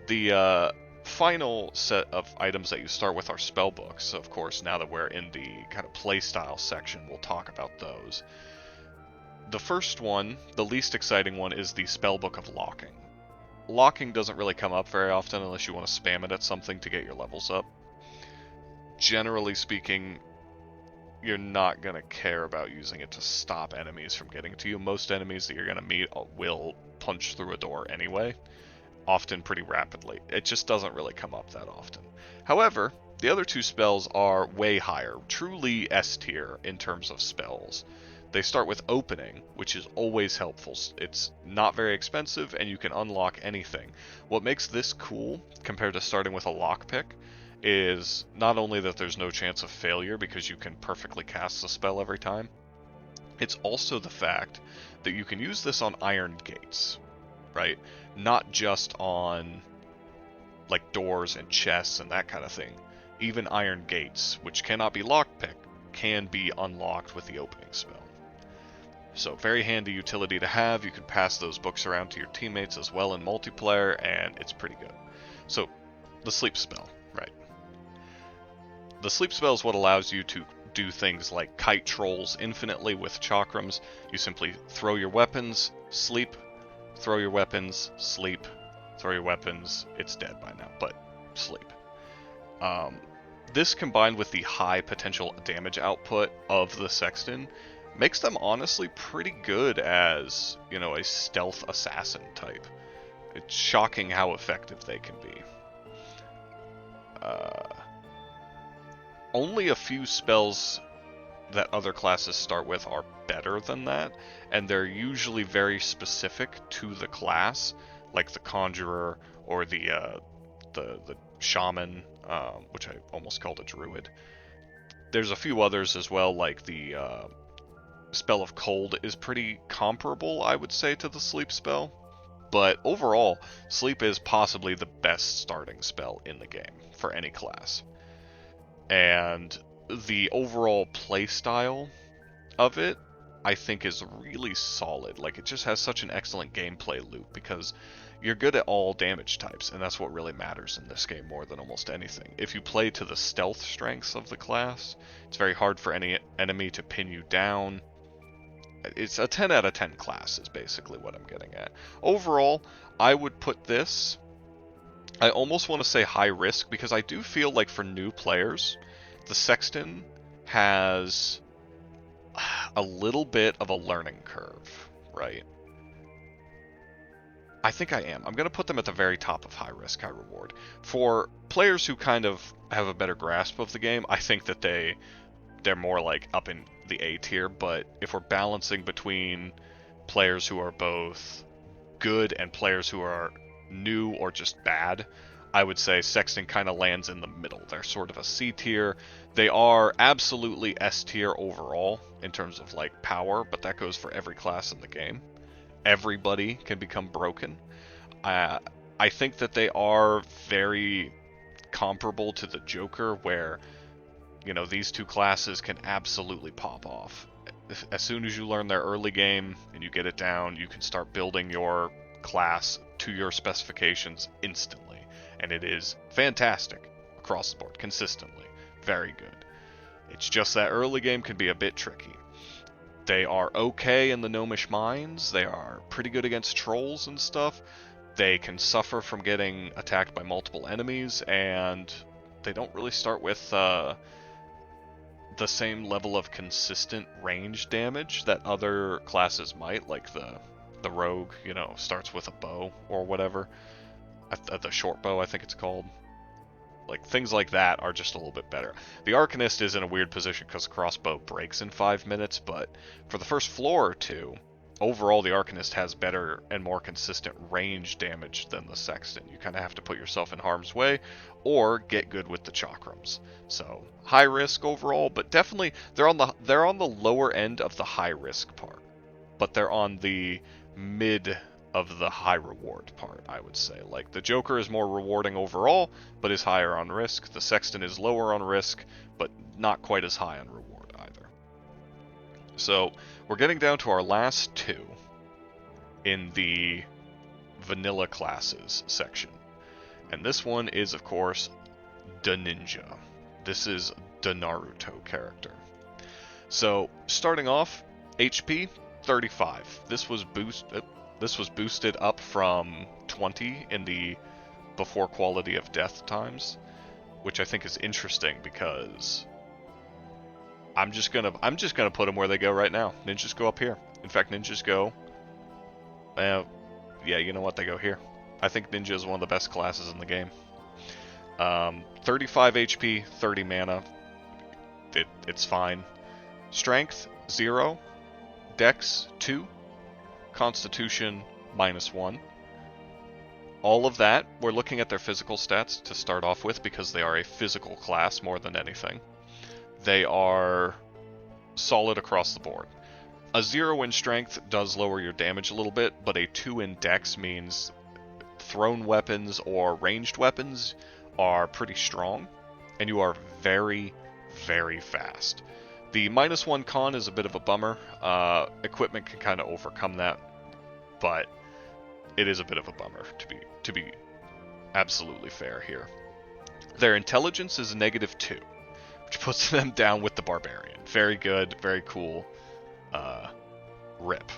The final set of items that you start with are spellbooks. Of course, now that we're in the kind of playstyle section, we'll talk about those. The first one, the least exciting one, is the spellbook of locking. Locking doesn't really come up very often unless you want to spam it at something to get your levels up. Generally speaking, you're not going to care about using it to stop enemies from getting to you. Most enemies that you're going to meet will punch through a door anyway, often pretty rapidly. It just doesn't really come up that often. However, the other 2 spells are way higher, truly S tier in terms of spells. They start with opening, which is always helpful. It's not very expensive, and you can unlock anything. What makes this cool, compared to starting with a lockpick, is not only that there's no chance of failure because you can perfectly cast the spell every time, it's also the fact that you can use this on iron gates, right? Not just on like doors and chests and that kind of thing. Even iron gates, which cannot be lockpicked, can be unlocked with the opening spell. So very handy utility to have. You can pass those books around to your teammates as well in multiplayer, and it's pretty good. So, the sleep spell, right? The sleep spell is what allows you to do things like kite trolls infinitely with chakrams. You simply throw your weapons, sleep, throw your weapons, sleep, throw your weapons. It's dead by now, but sleep. This combined with the high potential damage output of the Sexton makes them honestly pretty good as, a stealth assassin type. It's shocking how effective they can be. Only a few spells that other classes start with are better than that, and they're usually very specific to the class, like the Conjurer or the Shaman, which I almost called a Druid. There's a few others as well, like the spell of cold is pretty comparable, I would say, to the sleep spell. But overall, sleep is possibly the best starting spell in the game for any class. And the overall playstyle of it, I think, is really solid. Like, it just has such an excellent gameplay loop because you're good at all damage types, and that's what really matters in this game more than almost anything. If you play to the stealth strengths of the class, it's very hard for any enemy to pin you down. It's a 10 out of 10 class is basically what I'm getting at. Overall, I would put this, I almost want to say high risk, because I do feel like for new players, the Sexton has a little bit of a learning curve, right? I think I am. I'm going to put them at the very top of high risk, high reward. For players who kind of have a better grasp of the game, I think that they're more like up in the A tier, but if we're balancing between players who are both good and players who are new or just bad, I would say Sexton kind of lands in the middle. They're sort of a C tier. They are absolutely S tier overall in terms of like power, but that goes for every class in the game. Everybody can become broken. I think that they are very comparable to the Joker, where, you know, these two classes can absolutely pop off. As soon as you learn their early game and you get it down, you can start building your class to your specifications instantly. And it is fantastic across the board, consistently. Very good. It's just that early game can be a bit tricky. They are okay in the Gnomish Mines. They are pretty good against trolls and stuff. They can suffer from getting attacked by multiple enemies, and they don't really start with the same level of consistent range damage that other classes might, like the rogue, you know, starts with a bow or whatever. The short bow, I think it's called. Like, things like that are just a little bit better. The Arcanist is in a weird position because crossbow breaks in 5 minutes, but for the first floor or two, overall the Arcanist has better and more consistent range damage than the Sexton. You kind of have to put yourself in harm's way or get good with the chakrams. So, high risk overall, but definitely they're on the lower end of the high risk part. But they're on the mid of the high reward part, I would say. Like, the Joker is more rewarding overall, but is higher on risk. The Sexton is lower on risk, but not quite as high on reward either. So, we're getting down to our last two in the vanilla classes section. And this one is, of course, the Ninja. This is the Naruto character. So, starting off, HP 35. This was boosted up from 20 in the before quality of death times, which I think is interesting because I'm just gonna put them where they go right now. Ninjas go up here. In fact, ninjas go. Yeah, you know what? They go here. I think ninja is one of the best classes in the game. 35 HP, 30 mana. It's fine. Strength 0, Dex 2. Constitution -1. All of that, we're looking at their physical stats to start off with because they are a physical class more than anything. They are solid across the board. A 0 in strength does lower your damage a little bit, but a 2 in dex means thrown weapons or ranged weapons are pretty strong, and you are very, very fast. The -1 con is a bit of a bummer. Equipment can kind of overcome that, but it is a bit of a bummer, to be absolutely fair here. Their intelligence is -2, which puts them down with the barbarian. Very good, very cool. Rip.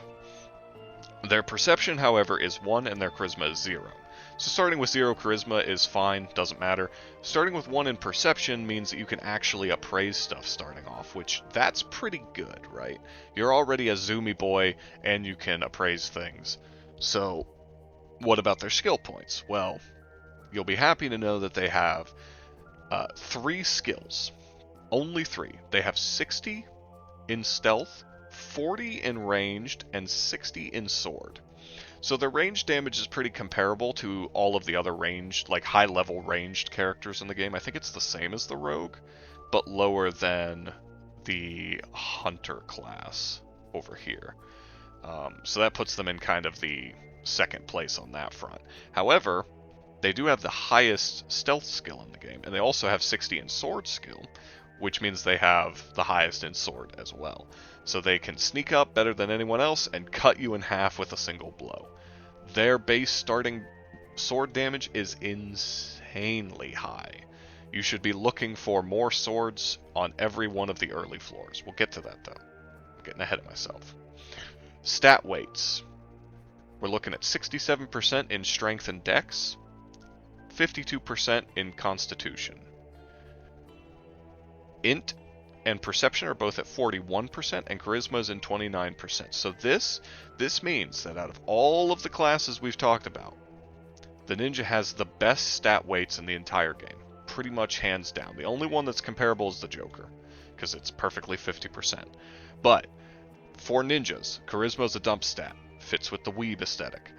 Their perception, however, is 1, and their charisma is 0. So starting with 0 charisma is fine, doesn't matter. Starting with 1 in perception means that you can actually appraise stuff starting off, which that's pretty good, right? You're already a zoomy boy, and you can appraise things. So, what about their skill points? Well, you'll be happy to know that they have 3 skills. Only 3. They have 60 in stealth, 40 in ranged, and 60 in sword. So their range damage is pretty comparable to all of the other ranged, like high-level ranged characters in the game. I think it's the same as the rogue, but lower than the hunter class over here. So that puts them in kind of the second place on that front. However, they do have the highest stealth skill in the game, and they also have 60 in sword skill, which means they have the highest in sword as well. So they can sneak up better than anyone else and cut you in half with a single blow. Their base starting sword damage is insanely high. You should be looking for more swords on every one of the early floors. We'll get to that though. I'm getting ahead of myself. Stat weights. We're looking at 67% in strength and dex, 52% in constitution. Int and perception are both at 41%, and charisma is in 29%. So this means that out of all of the classes we've talked about, the ninja has the best stat weights in the entire game. Pretty much hands down. The only one that's comparable is the Joker, because it's perfectly 50%. But for ninjas, charisma is a dump stat. Fits with the weeb aesthetic.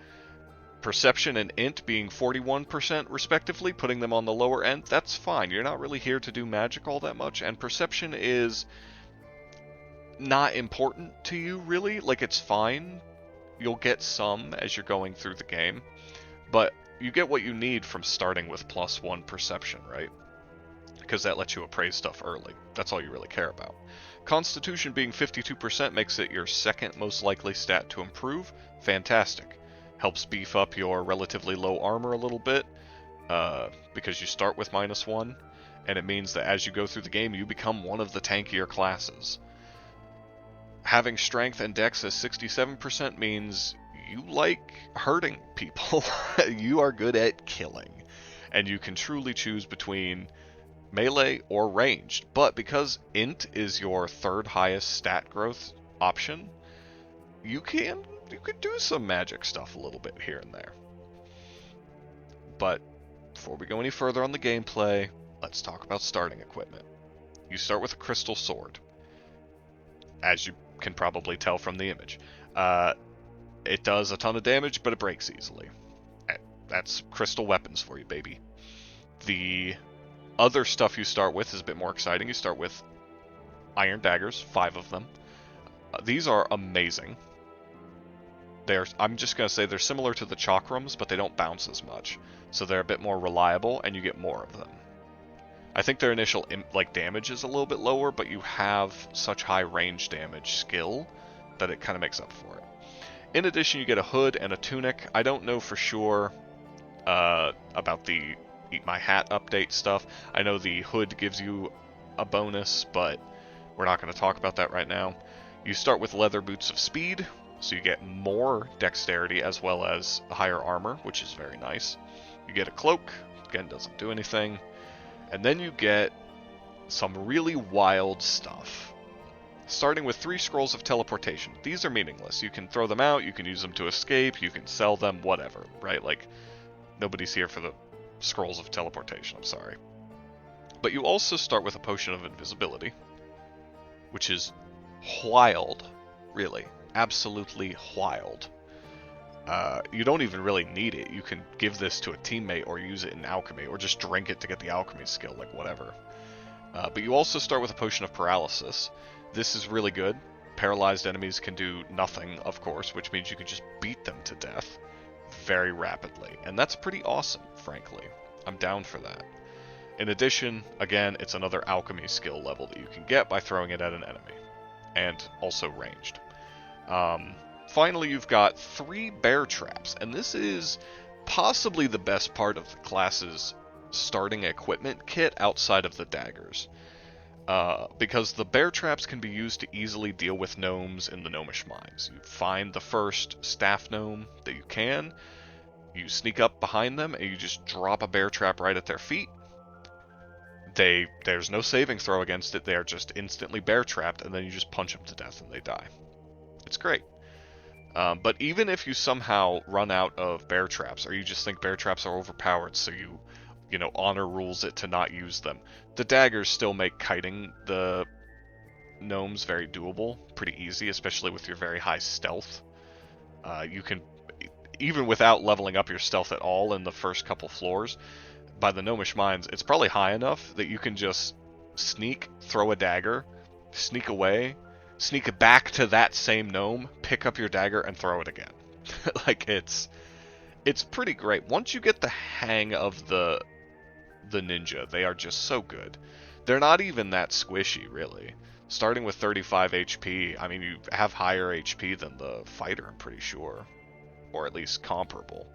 Perception and int being 41% respectively, putting them on the lower end, that's fine. You're not really here to do magic all that much, and perception is not important to you, really. Like, it's fine. You'll get some as you're going through the game, but you get what you need from starting with +1 perception, right? Because that lets you appraise stuff early. That's all you really care about. Constitution being 52% makes it your second most likely stat to improve. Fantastic. Helps beef up your relatively low armor a little bit, because you start with -1, and it means that as you go through the game, you become one of the tankier classes. Having strength and dex as 67% means you like hurting people. You are good at killing, and you can truly choose between melee or ranged. But because int is your third highest stat growth option, you can do some magic stuff a little bit here and there. But before we go any further on the gameplay, let's talk about starting equipment. You start with a crystal sword, as you can probably tell from the image. It does a ton of damage, but it breaks easily. That's crystal weapons for you, baby. The other stuff you start with is a bit more exciting. You start with iron daggers, 5 of them. These are amazing. I'm just going to say they're similar to the chakrams, but they don't bounce as much. So they're a bit more reliable, and you get more of them. I think their initial damage is a little bit lower, but you have such high range damage skill that it kind of makes up for it. In addition, you get a hood and a tunic. I don't know for sure about the Eat My Hat update stuff. I know the hood gives you a bonus, but we're not going to talk about that right now. You start with leather boots of speed, so you get more dexterity as well as higher armor, which is very nice. You get a cloak, again, doesn't do anything. And then you get some really wild stuff. Starting with 3 scrolls of teleportation. These are meaningless. You can throw them out, you can use them to escape, you can sell them, whatever, right? Like, nobody's here for the scrolls of teleportation, I'm sorry. But you also start with a potion of invisibility, which is wild, really. Absolutely wild. You don't even really need it. You can give this to a teammate or use it in alchemy, or just drink it to get the alchemy skill, like whatever. But you also start with a potion of paralysis. This is really good. Paralyzed enemies can do nothing, of course, which means you can just beat them to death very rapidly. And that's pretty awesome, frankly. I'm down for that. In addition, again, it's another alchemy skill level that you can get by throwing it at an enemy. And also ranged. Finally, you've got 3 bear traps, and this is possibly the best part of the class's starting equipment kit outside of the daggers. Because the bear traps can be used to easily deal with gnomes in the gnomish mines. You find the first staff gnome that you can, you sneak up behind them, and you just drop a bear trap right at their feet. There's no saving throw against it, they are just instantly bear trapped, and then you just punch them to death and they die. It's great. But even if you somehow run out of bear traps, or you just think bear traps are overpowered, so you honor rules it to not use them, the daggers still make kiting the gnomes very doable, pretty easy, especially with your very high stealth. You can, even without leveling up your stealth at all in the first couple floors, by the gnomish mines, it's probably high enough that you can just sneak, throw a dagger, sneak away, sneak back to that same gnome, pick up your dagger, and throw it again. Like, it's pretty great. Once you get the hang of the ninja, they are just so good. They're not even that squishy, really. Starting with 35 HP, I mean, you have higher HP than the fighter, I'm pretty sure. Or at least comparable.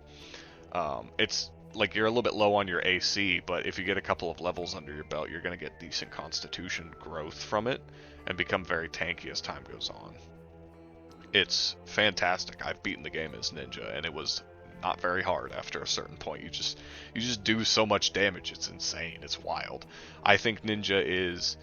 It's like you're a little bit low on your AC, but if you get a couple of levels under your belt, you're going to get decent constitution growth from it and become very tanky as time goes on. It's fantastic. I've beaten the game as Ninja, and it was not very hard after a certain point. You just do so much damage. It's insane. It's wild. I think Ninja is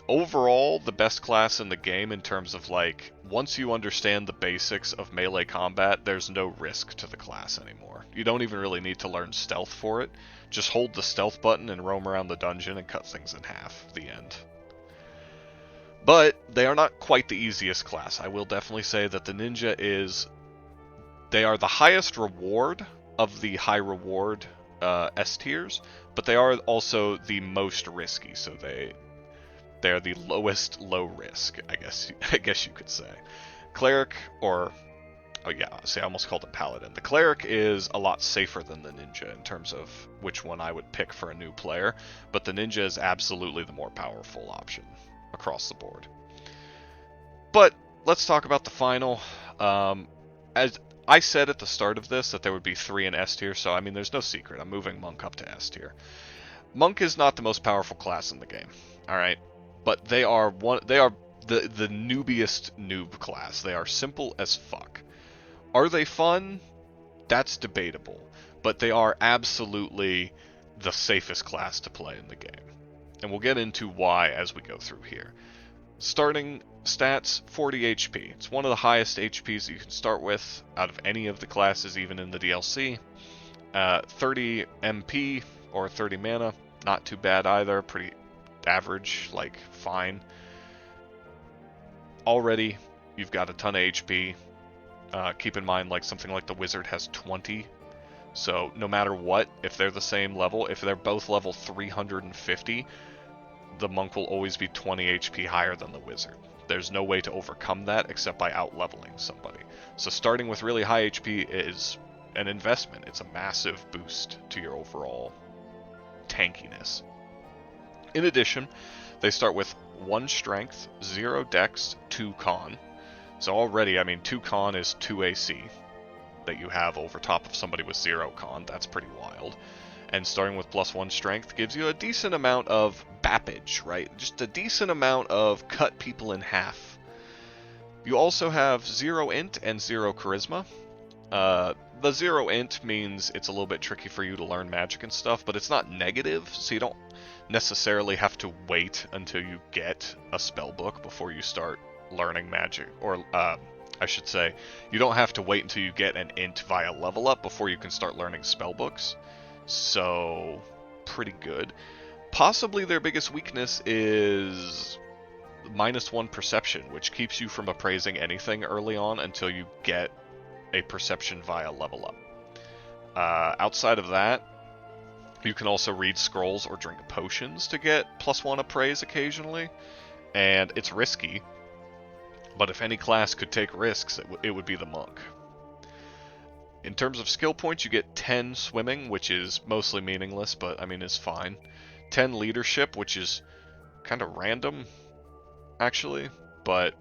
overall the best class in the game in terms of, like, once you understand the basics of melee combat, there's no risk to the class anymore. You don't even really need to learn stealth for it. Just hold the stealth button and roam around the dungeon and cut things in half. The end. But they are not quite the easiest class. I will definitely say that the Ninja they are the highest reward of the high reward S tiers, but they are also the most risky, so they're the lowest low risk, I guess you could say. Cleric, or oh yeah, see, I almost called it Paladin. The Cleric is a lot safer than the Ninja in terms of which one I would pick for a new player, but the Ninja is absolutely the more powerful option across the board. But let's talk about the final. As I said at the start of this that there would be 3 in S tier, so I mean there's no secret. I'm moving Monk up to S tier. Monk is not the most powerful class in the game. Alright? But they are the noobiest noob class. They are simple as fuck. Are they fun? That's debatable. But they are absolutely the safest class to play in the game. And we'll get into why as we go through here. Starting stats, 40 HP. It's one of the highest HPs you can start with out of any of the classes, even in the DLC. 30 MP, or 30 mana. Not too bad either. Pretty average, like, fine. Already, you've got a ton of HP. Keep in mind, like, something like the Wizard has 20. So, no matter what, if they're the same level, if they're both level 350, the Monk will always be 20 HP higher than the Wizard. There's no way to overcome that except by out-leveling somebody. So starting with really high HP is an investment. It's a massive boost to your overall tankiness. In addition, they start with 1 strength, 0 dex, 2 con. So already, I mean, 2 con is 2 AC that you have over top of somebody with 0 con. That's pretty wild. And starting with +1 strength gives you a decent amount of bappage, right? Just a decent amount of cut people in half. You also have 0 int and 0 charisma. The 0 int means it's a little bit tricky for you to learn magic and stuff, but it's not negative, so you don't necessarily have to wait until you get a spell book before you start learning magic. Or, I should say, you don't have to wait until you get an int via level up before you can start learning spell books. So, pretty good. Possibly their biggest weakness is -1 perception, which keeps you from appraising anything early on until you get a perception via level up. Outside of that, you can also read scrolls or drink potions to get +1 appraise occasionally, and it's risky, but if any class could take risks, it would be the Monk. In terms of skill points, you get 10 swimming, which is mostly meaningless, but I mean is fine. 10 leadership, which is kind of random, actually, but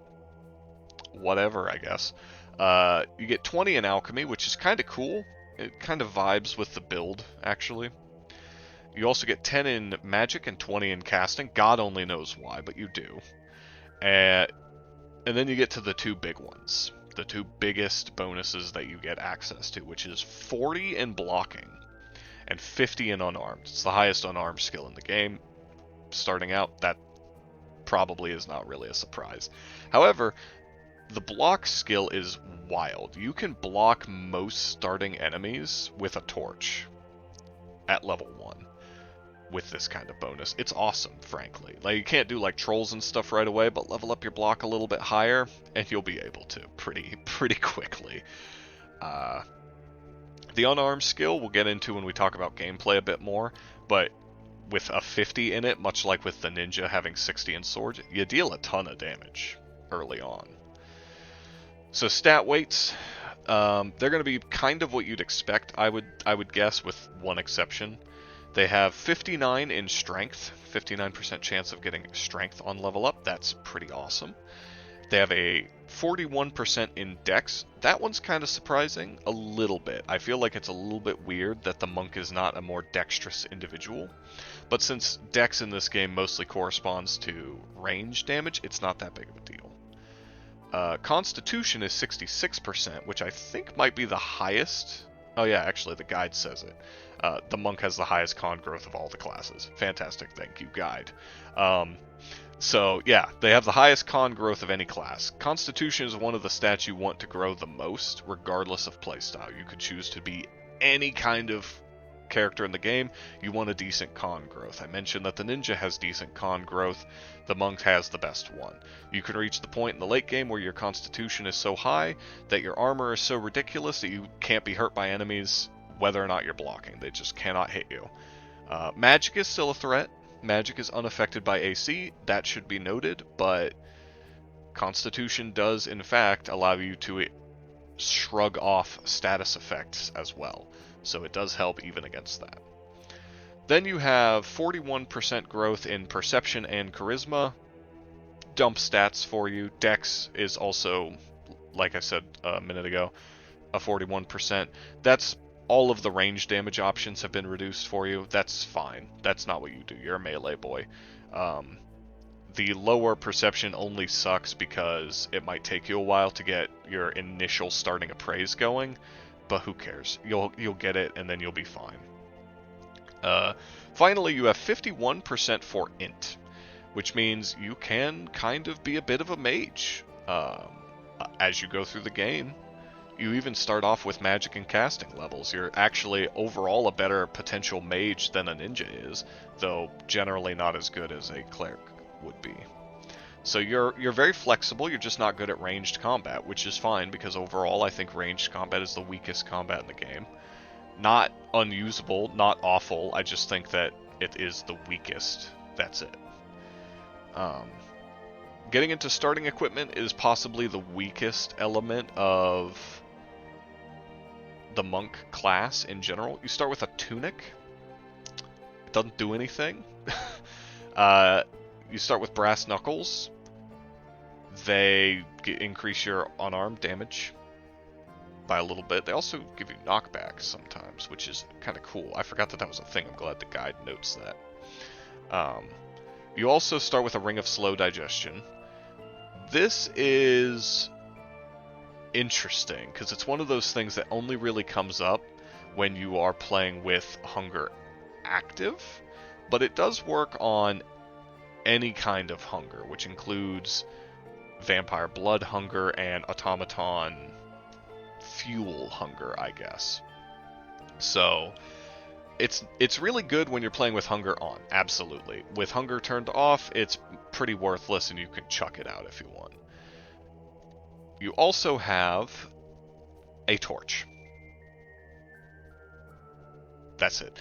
whatever, I guess. You get 20 in alchemy, which is kind of cool. It kind of vibes with the build, actually. You also get 10 in magic and 20 in casting. God only knows why, but you do. And then you get to the 2 big ones. The 2 biggest bonuses that you get access to, which is 40 in blocking and 50 in unarmed. It's the highest unarmed skill in the game. Starting out, that probably is not really a surprise. However, the block skill is wild. You can block most starting enemies with a torch at level 1 with this kind of bonus. It's awesome, frankly. Like, you can't do like trolls and stuff right away, but level up your block a little bit higher and you'll be able to pretty quickly. The unarmed skill we'll get into when we talk about gameplay a bit more, but with a 50 in it, much like with the ninja having 60 in sword, you deal a ton of damage early on. So stat weights, they're going to be kind of what you'd expect, I would guess, with one exception. They have 59 in strength, 59% chance of getting strength on level up. That's pretty awesome. They have a 41% in dex. That one's kind of surprising, a little bit. I feel like it's a little bit weird that the monk is not a more dexterous individual. But since dex in this game mostly corresponds to range damage, it's not that big of a deal. Constitution is 66%, which I think might be the highest. Oh yeah, actually the guide says it. The monk has the highest con growth of all the classes. Fantastic, thank you, guide. So yeah, they have the highest con growth of any class. Constitution is one of the stats you want to grow the most, regardless of playstyle. You could choose to be any kind of character in the game. You want a decent con growth. I mentioned that the ninja has decent con growth. The monk has the best one. You can reach the point in the late game where your constitution is so high that your armor is so ridiculous that you can't be hurt by enemies whether or not you're blocking. They just cannot hit you. Magic is still a threat. Magic is unaffected by AC. That should be noted, but Constitution does in fact allow you to shrug off status effects as well. So it does help even against that. Then you have 41% growth in Perception and Charisma. Dump stats for you. Dex is also, like I said a minute ago, a 41%. That's all of the range damage options have been reduced for you. That's fine. That's not what you do. You're a melee boy. The lower Perception only sucks because it might take you a while to get your initial starting appraise going. But who cares? You'll get it, and then you'll be fine. Finally, you have 51% for int, which means you can kind of be a bit of a mage as you go through the game. You even start off with magic and casting levels. You're actually overall a better potential mage than a ninja is, though generally not as good as a cleric would be. So you're very flexible, you're just not good at ranged combat, which is fine, because overall I think ranged combat is the weakest combat in the game. Not unusable, not awful, I just think that it is the weakest. That's it. Getting into starting equipment is possibly the weakest element of the monk class in general. You start with a tunic. It doesn't do anything. You start with brass knuckles. They increase your unarmed damage by a little bit. They also give you knockbacks sometimes, which is kind of cool. I forgot that was a thing. I'm glad the guide notes that. You also start with a ring of slow digestion. This is interesting because it's one of those things that only really comes up when you are playing with hunger active, but it does work on any kind of hunger, which includes vampire blood hunger and automaton fuel hunger, I guess. So it's really good when you're playing with hunger on, absolutely. With hunger turned off, it's pretty worthless and you can chuck it out if you want. You also have a torch. That's it.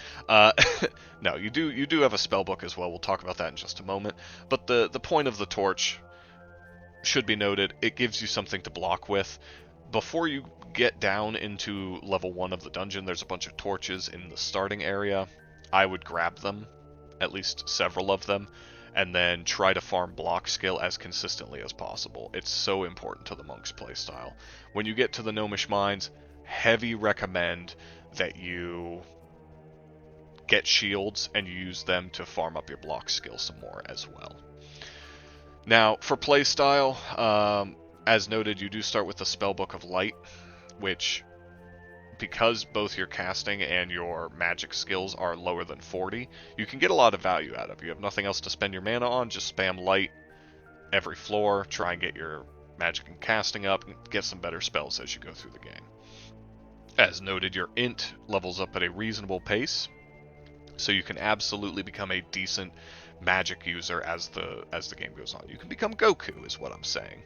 No, you do have a spell book as well. We'll talk about that in just a moment. But the point of the torch should be noted. It gives you something to block with. Before you get down into level 1 of the dungeon, there's a bunch of torches in the starting area. I would grab them, at least several of them, and then try to farm block skill as consistently as possible. It's so important to the monk's playstyle. When you get to the Gnomish Mines, heavy recommend that you get shields and you use them to farm up your block skill some more as well. Now, for playstyle, as noted, you do start with the Spellbook of Light, which, because both your casting and your magic skills are lower than 40, you can get a lot of value out of. You have nothing else to spend your mana on, just spam light every floor, try and get your magic and casting up, and get some better spells as you go through the game. As noted, your int levels up at a reasonable pace, so you can absolutely become a decent magic user as the game goes on. You can become Goku, is what I'm saying.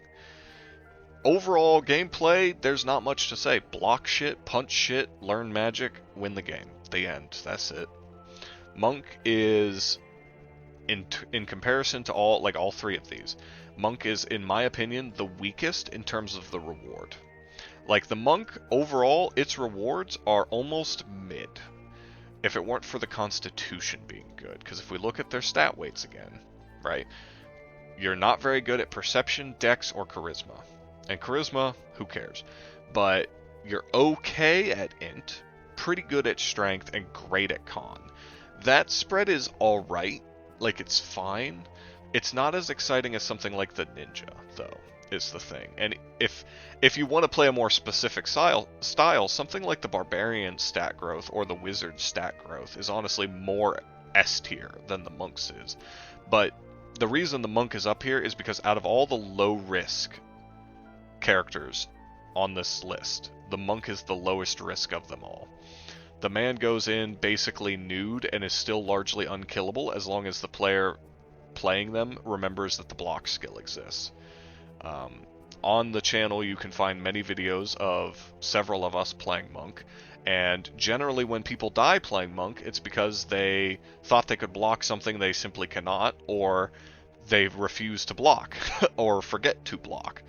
Overall gameplay, there's not much to say. Block shit, punch shit, learn magic, win the game. The end. That's it. Monk is, in comparison to all three of these, Monk is, in my opinion, the weakest in terms of the reward. Like, the Monk, overall, its rewards are almost mid, if it weren't for the Constitution being good. Because if we look at their stat weights again, right, you're not very good at Perception, Dex, or Charisma. And Charisma, who cares? But you're okay at Int, pretty good at Strength, and great at Con. That spread is alright, like, it's fine. It's not as exciting as something like the Ninja, though, is the thing. And if you want to play a more specific style, something like the Barbarian stat growth or the Wizard stat growth is honestly more S tier than the Monk's is. But the reason the Monk is up here is because out of all the low-risk characters on this list, the Monk is the lowest risk of them all. The man goes in basically nude and is still largely unkillable as long as the player playing them remembers that the block skill exists. On the channel you can find many videos of several of us playing Monk, and generally when people die playing Monk, it's because they thought they could block something they simply cannot, or they refuse to block, or forget to block.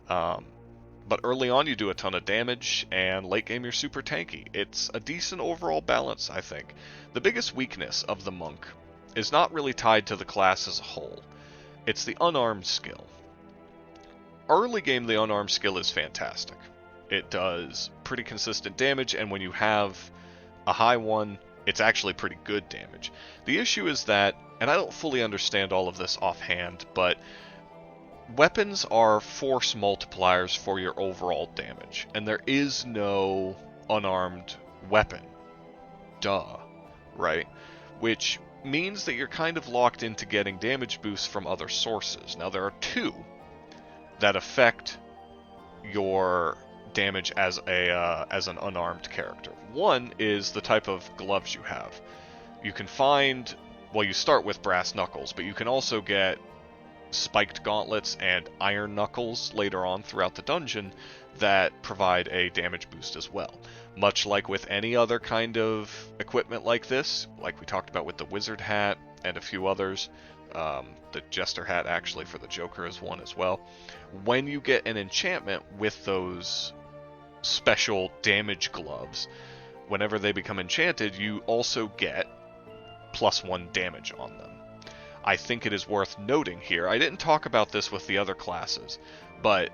But early on you do a ton of damage, and late game you're super tanky. It's a decent overall balance, I think. The biggest weakness of the Monk is not really tied to the class as a whole. It's the unarmed skill. Early game, the unarmed skill is fantastic. It does pretty consistent damage, and when you have a high one, it's actually pretty good damage. The issue is that, and I don't fully understand all of this offhand, but weapons are force multipliers for your overall damage, and there is no unarmed weapon. Duh, right? Which means that you're kind of locked into getting damage boosts from other sources. Now, there are two that affect your damage as an unarmed character. One is the type of gloves you have. You can find, well, you start with brass knuckles, but you can also get spiked gauntlets and iron knuckles later on throughout the dungeon that provide a damage boost as well. Much like with any other kind of equipment like this, like we talked about with the wizard hat and a few others, the jester hat actually for the Joker is one as well. When you get an enchantment with those special damage gloves, whenever they become enchanted, you also get +1 damage on them. I think it is worth noting here, I didn't talk about this with the other classes, but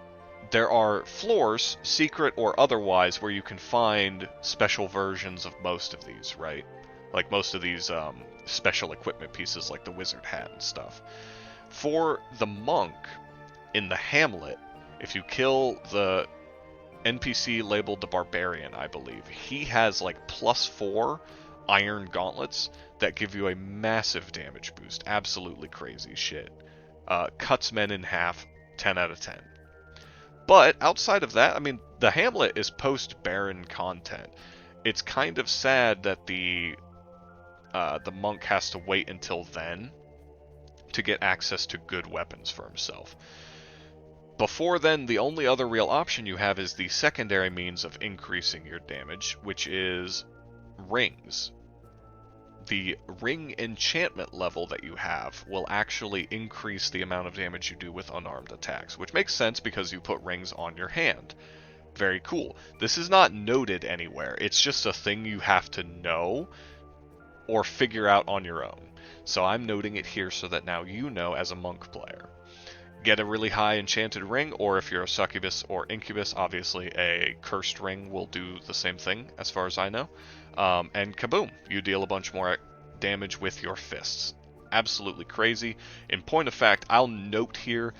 there are floors, secret or otherwise, where you can find special versions of most of these, right? Like most of these special equipment pieces like the wizard hat and stuff. For the monk, in the hamlet, if you kill the NPC labeled the Barbarian, I believe, he has like +4 iron gauntlets that give you a massive damage boost. Absolutely crazy shit. Cuts men in half, 10 out of 10. But outside of that, I mean, the hamlet is post-Baron content. It's kind of sad that the monk has to wait until then to get access to good weapons for himself. Before then, the only other real option you have is the secondary means of increasing your damage, which is rings. The ring enchantment level that you have will actually increase the amount of damage you do with unarmed attacks, which makes sense because you put rings on your hand. Very cool. This is not noted anywhere. It's just a thing you have to know or figure out on your own. So I'm noting it here so that now you know as a monk player. Get a really high enchanted ring, or if you're a succubus or incubus, obviously a cursed ring will do the same thing as far as I know. And kaboom, you deal a bunch more damage with your fists. Absolutely crazy. In point of fact, I'll note here,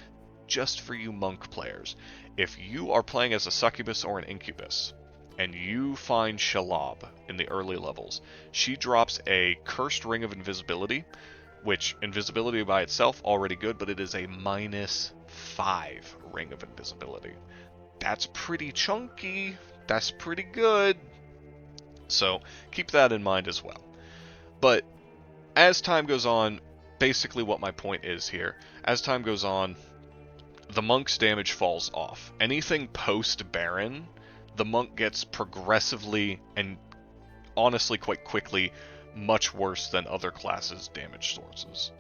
just for you monk players, if you are playing as a succubus or an incubus, and you find Shalab in the early levels, she drops a cursed ring of invisibility, which invisibility by itself already good, but it is a -5 ring of invisibility. That's pretty chunky. That's pretty good. So keep that in mind as well. But as time goes on, basically what my point is here, as time goes on, the monk's damage falls off. Anything post-Baron, the monk gets progressively and honestly quite quickly much worse than other classes' damage sources.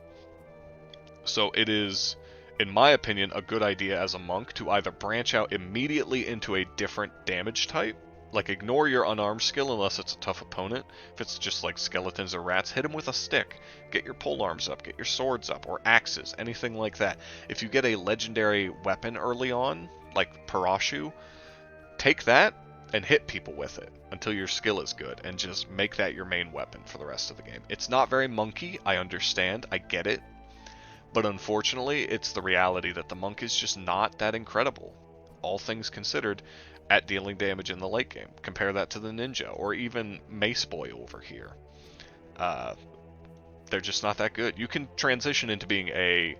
So it is, in my opinion, a good idea as a monk to either branch out immediately into a different damage type, like ignore your unarmed skill unless it's a tough opponent. If it's just like skeletons or rats, hit them with a stick. Get your polearms up, get your swords up, or axes, anything like that. If you get a legendary weapon early on, like Parashu, take that and hit people with it until your skill is good, and just make that your main weapon for the rest of the game. It's not very monkey, I understand, I get it, but unfortunately, it's the reality that the monk is just not that incredible, all things considered, at dealing damage in the late game. Compare that to the ninja, or even Mace Boy over here. They're just not that good. You can transition into being a,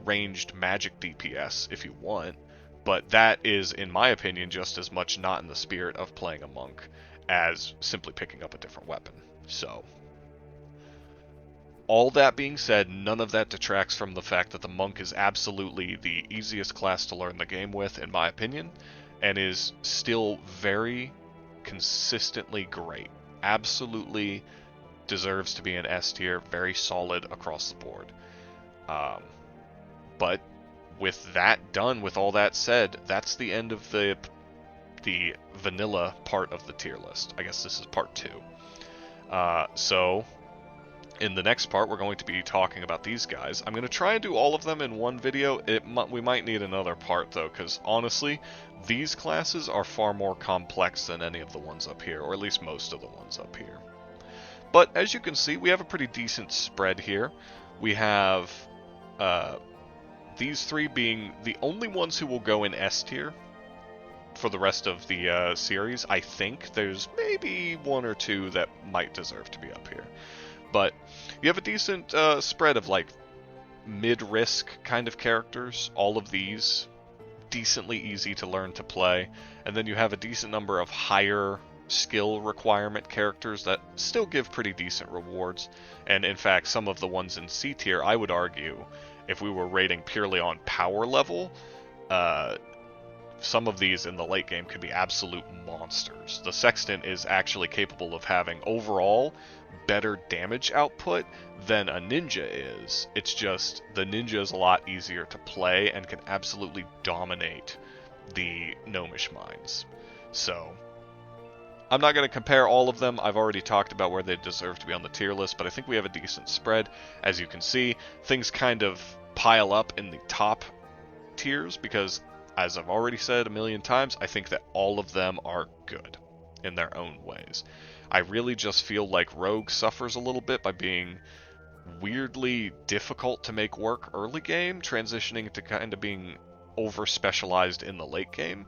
ranged magic DPS if you want, but that is, in my opinion, just as much not in the spirit of playing a monk as simply picking up a different weapon. So, all that being said, none of that detracts from the fact that the monk is absolutely the easiest class to learn the game with, in my opinion, and is still very consistently great. Absolutely deserves to be an S tier, very solid across the board. But with that done, with all that said, that's the end of the vanilla part of the tier list. I guess this is part 2. So in the next part, we're going to be talking about these guys. I'm going to try and do all of them in one video. We might need another part, though, because honestly, these classes are far more complex than any of the ones up here, or at least most of the ones up here. But as you can see, we have a pretty decent spread here. We have these 3 being the only ones who will go in S tier for the rest of the series. I think there's maybe 1 or 2 that might deserve to be up here. But you have a decent spread of like mid-risk kind of characters, all of these decently easy to learn to play, and then you have a decent number of higher skill requirement characters that still give pretty decent rewards. And in fact, some of the ones in C tier, I would argue, if we were rating purely on power level, some of these in the late game could be absolute monsters. The Sexton is actually capable of having overall better damage output than a ninja is. It's just the ninja is a lot easier to play and can absolutely dominate the gnomish mines. So I'm not going to compare all of them. I've already talked about where they deserve to be on the tier list, but I think we have a decent spread. As you can see, things kind of pile up in the top tiers because, as I've already said a million times, I think that all of them are good in their own ways. I really just feel like Rogue suffers a little bit by being weirdly difficult to make work early game, transitioning to kind of being over-specialized in the late game.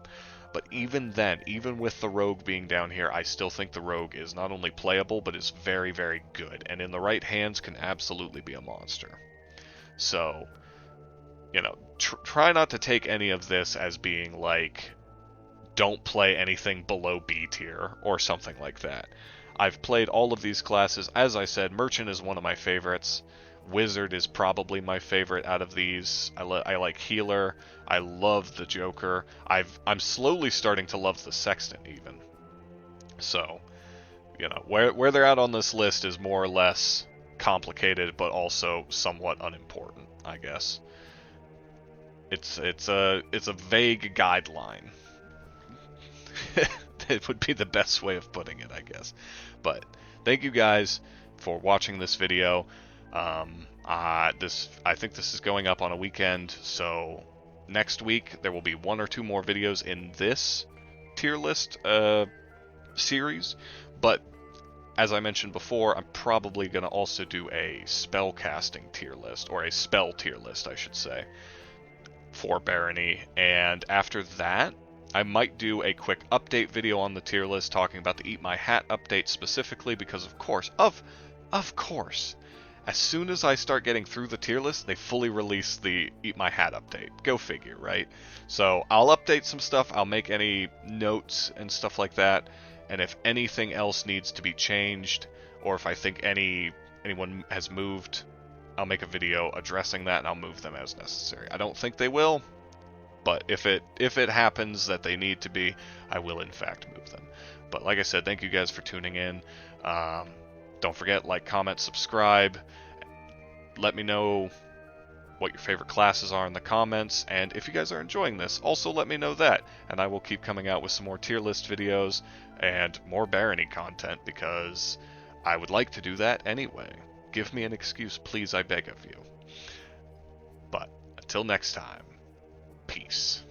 But even then, even with the Rogue being down here, I still think the Rogue is not only playable, but is very, very good, and in the right hands can absolutely be a monster. So, try not to take any of this as being like, don't play anything below B tier or something like that. I've played all of these classes. As I said, Merchant is one of my favorites. Wizard is probably my favorite out of these. I like Healer. I love the Joker. I'm slowly starting to love the Sexton even. So, where they're at on this list is more or less complicated, but also somewhat unimportant, I guess. It's a vague guideline. It would be the best way of putting it, I guess. But thank you guys for watching this video. I think this is going up on a weekend, so next week there will be 1 or 2 more videos in this tier list series. But as I mentioned before, I'm probably going to also do a spellcasting tier list, or a spell tier list, I should say, for Barony. And after that, I might do a quick update video on the tier list talking about the Eat My Hat update specifically because, of course, as soon as I start getting through the tier list, they fully release the Eat My Hat update. Go figure, right? So I'll update some stuff, I'll make any notes and stuff like that, and if anything else needs to be changed, or if I think anyone has moved, I'll make a video addressing that and I'll move them as necessary. I don't think they will, but if it happens that they need to be, I will in fact move them. But like I said, thank you guys for tuning in. Don't forget, like, comment, subscribe. Let me know what your favorite classes are in the comments, and if you guys are enjoying this, also let me know that, and I will keep coming out with some more tier list videos and more Barony content, because I would like to do that anyway. Give me an excuse, please, I beg of you. But until next time, peace.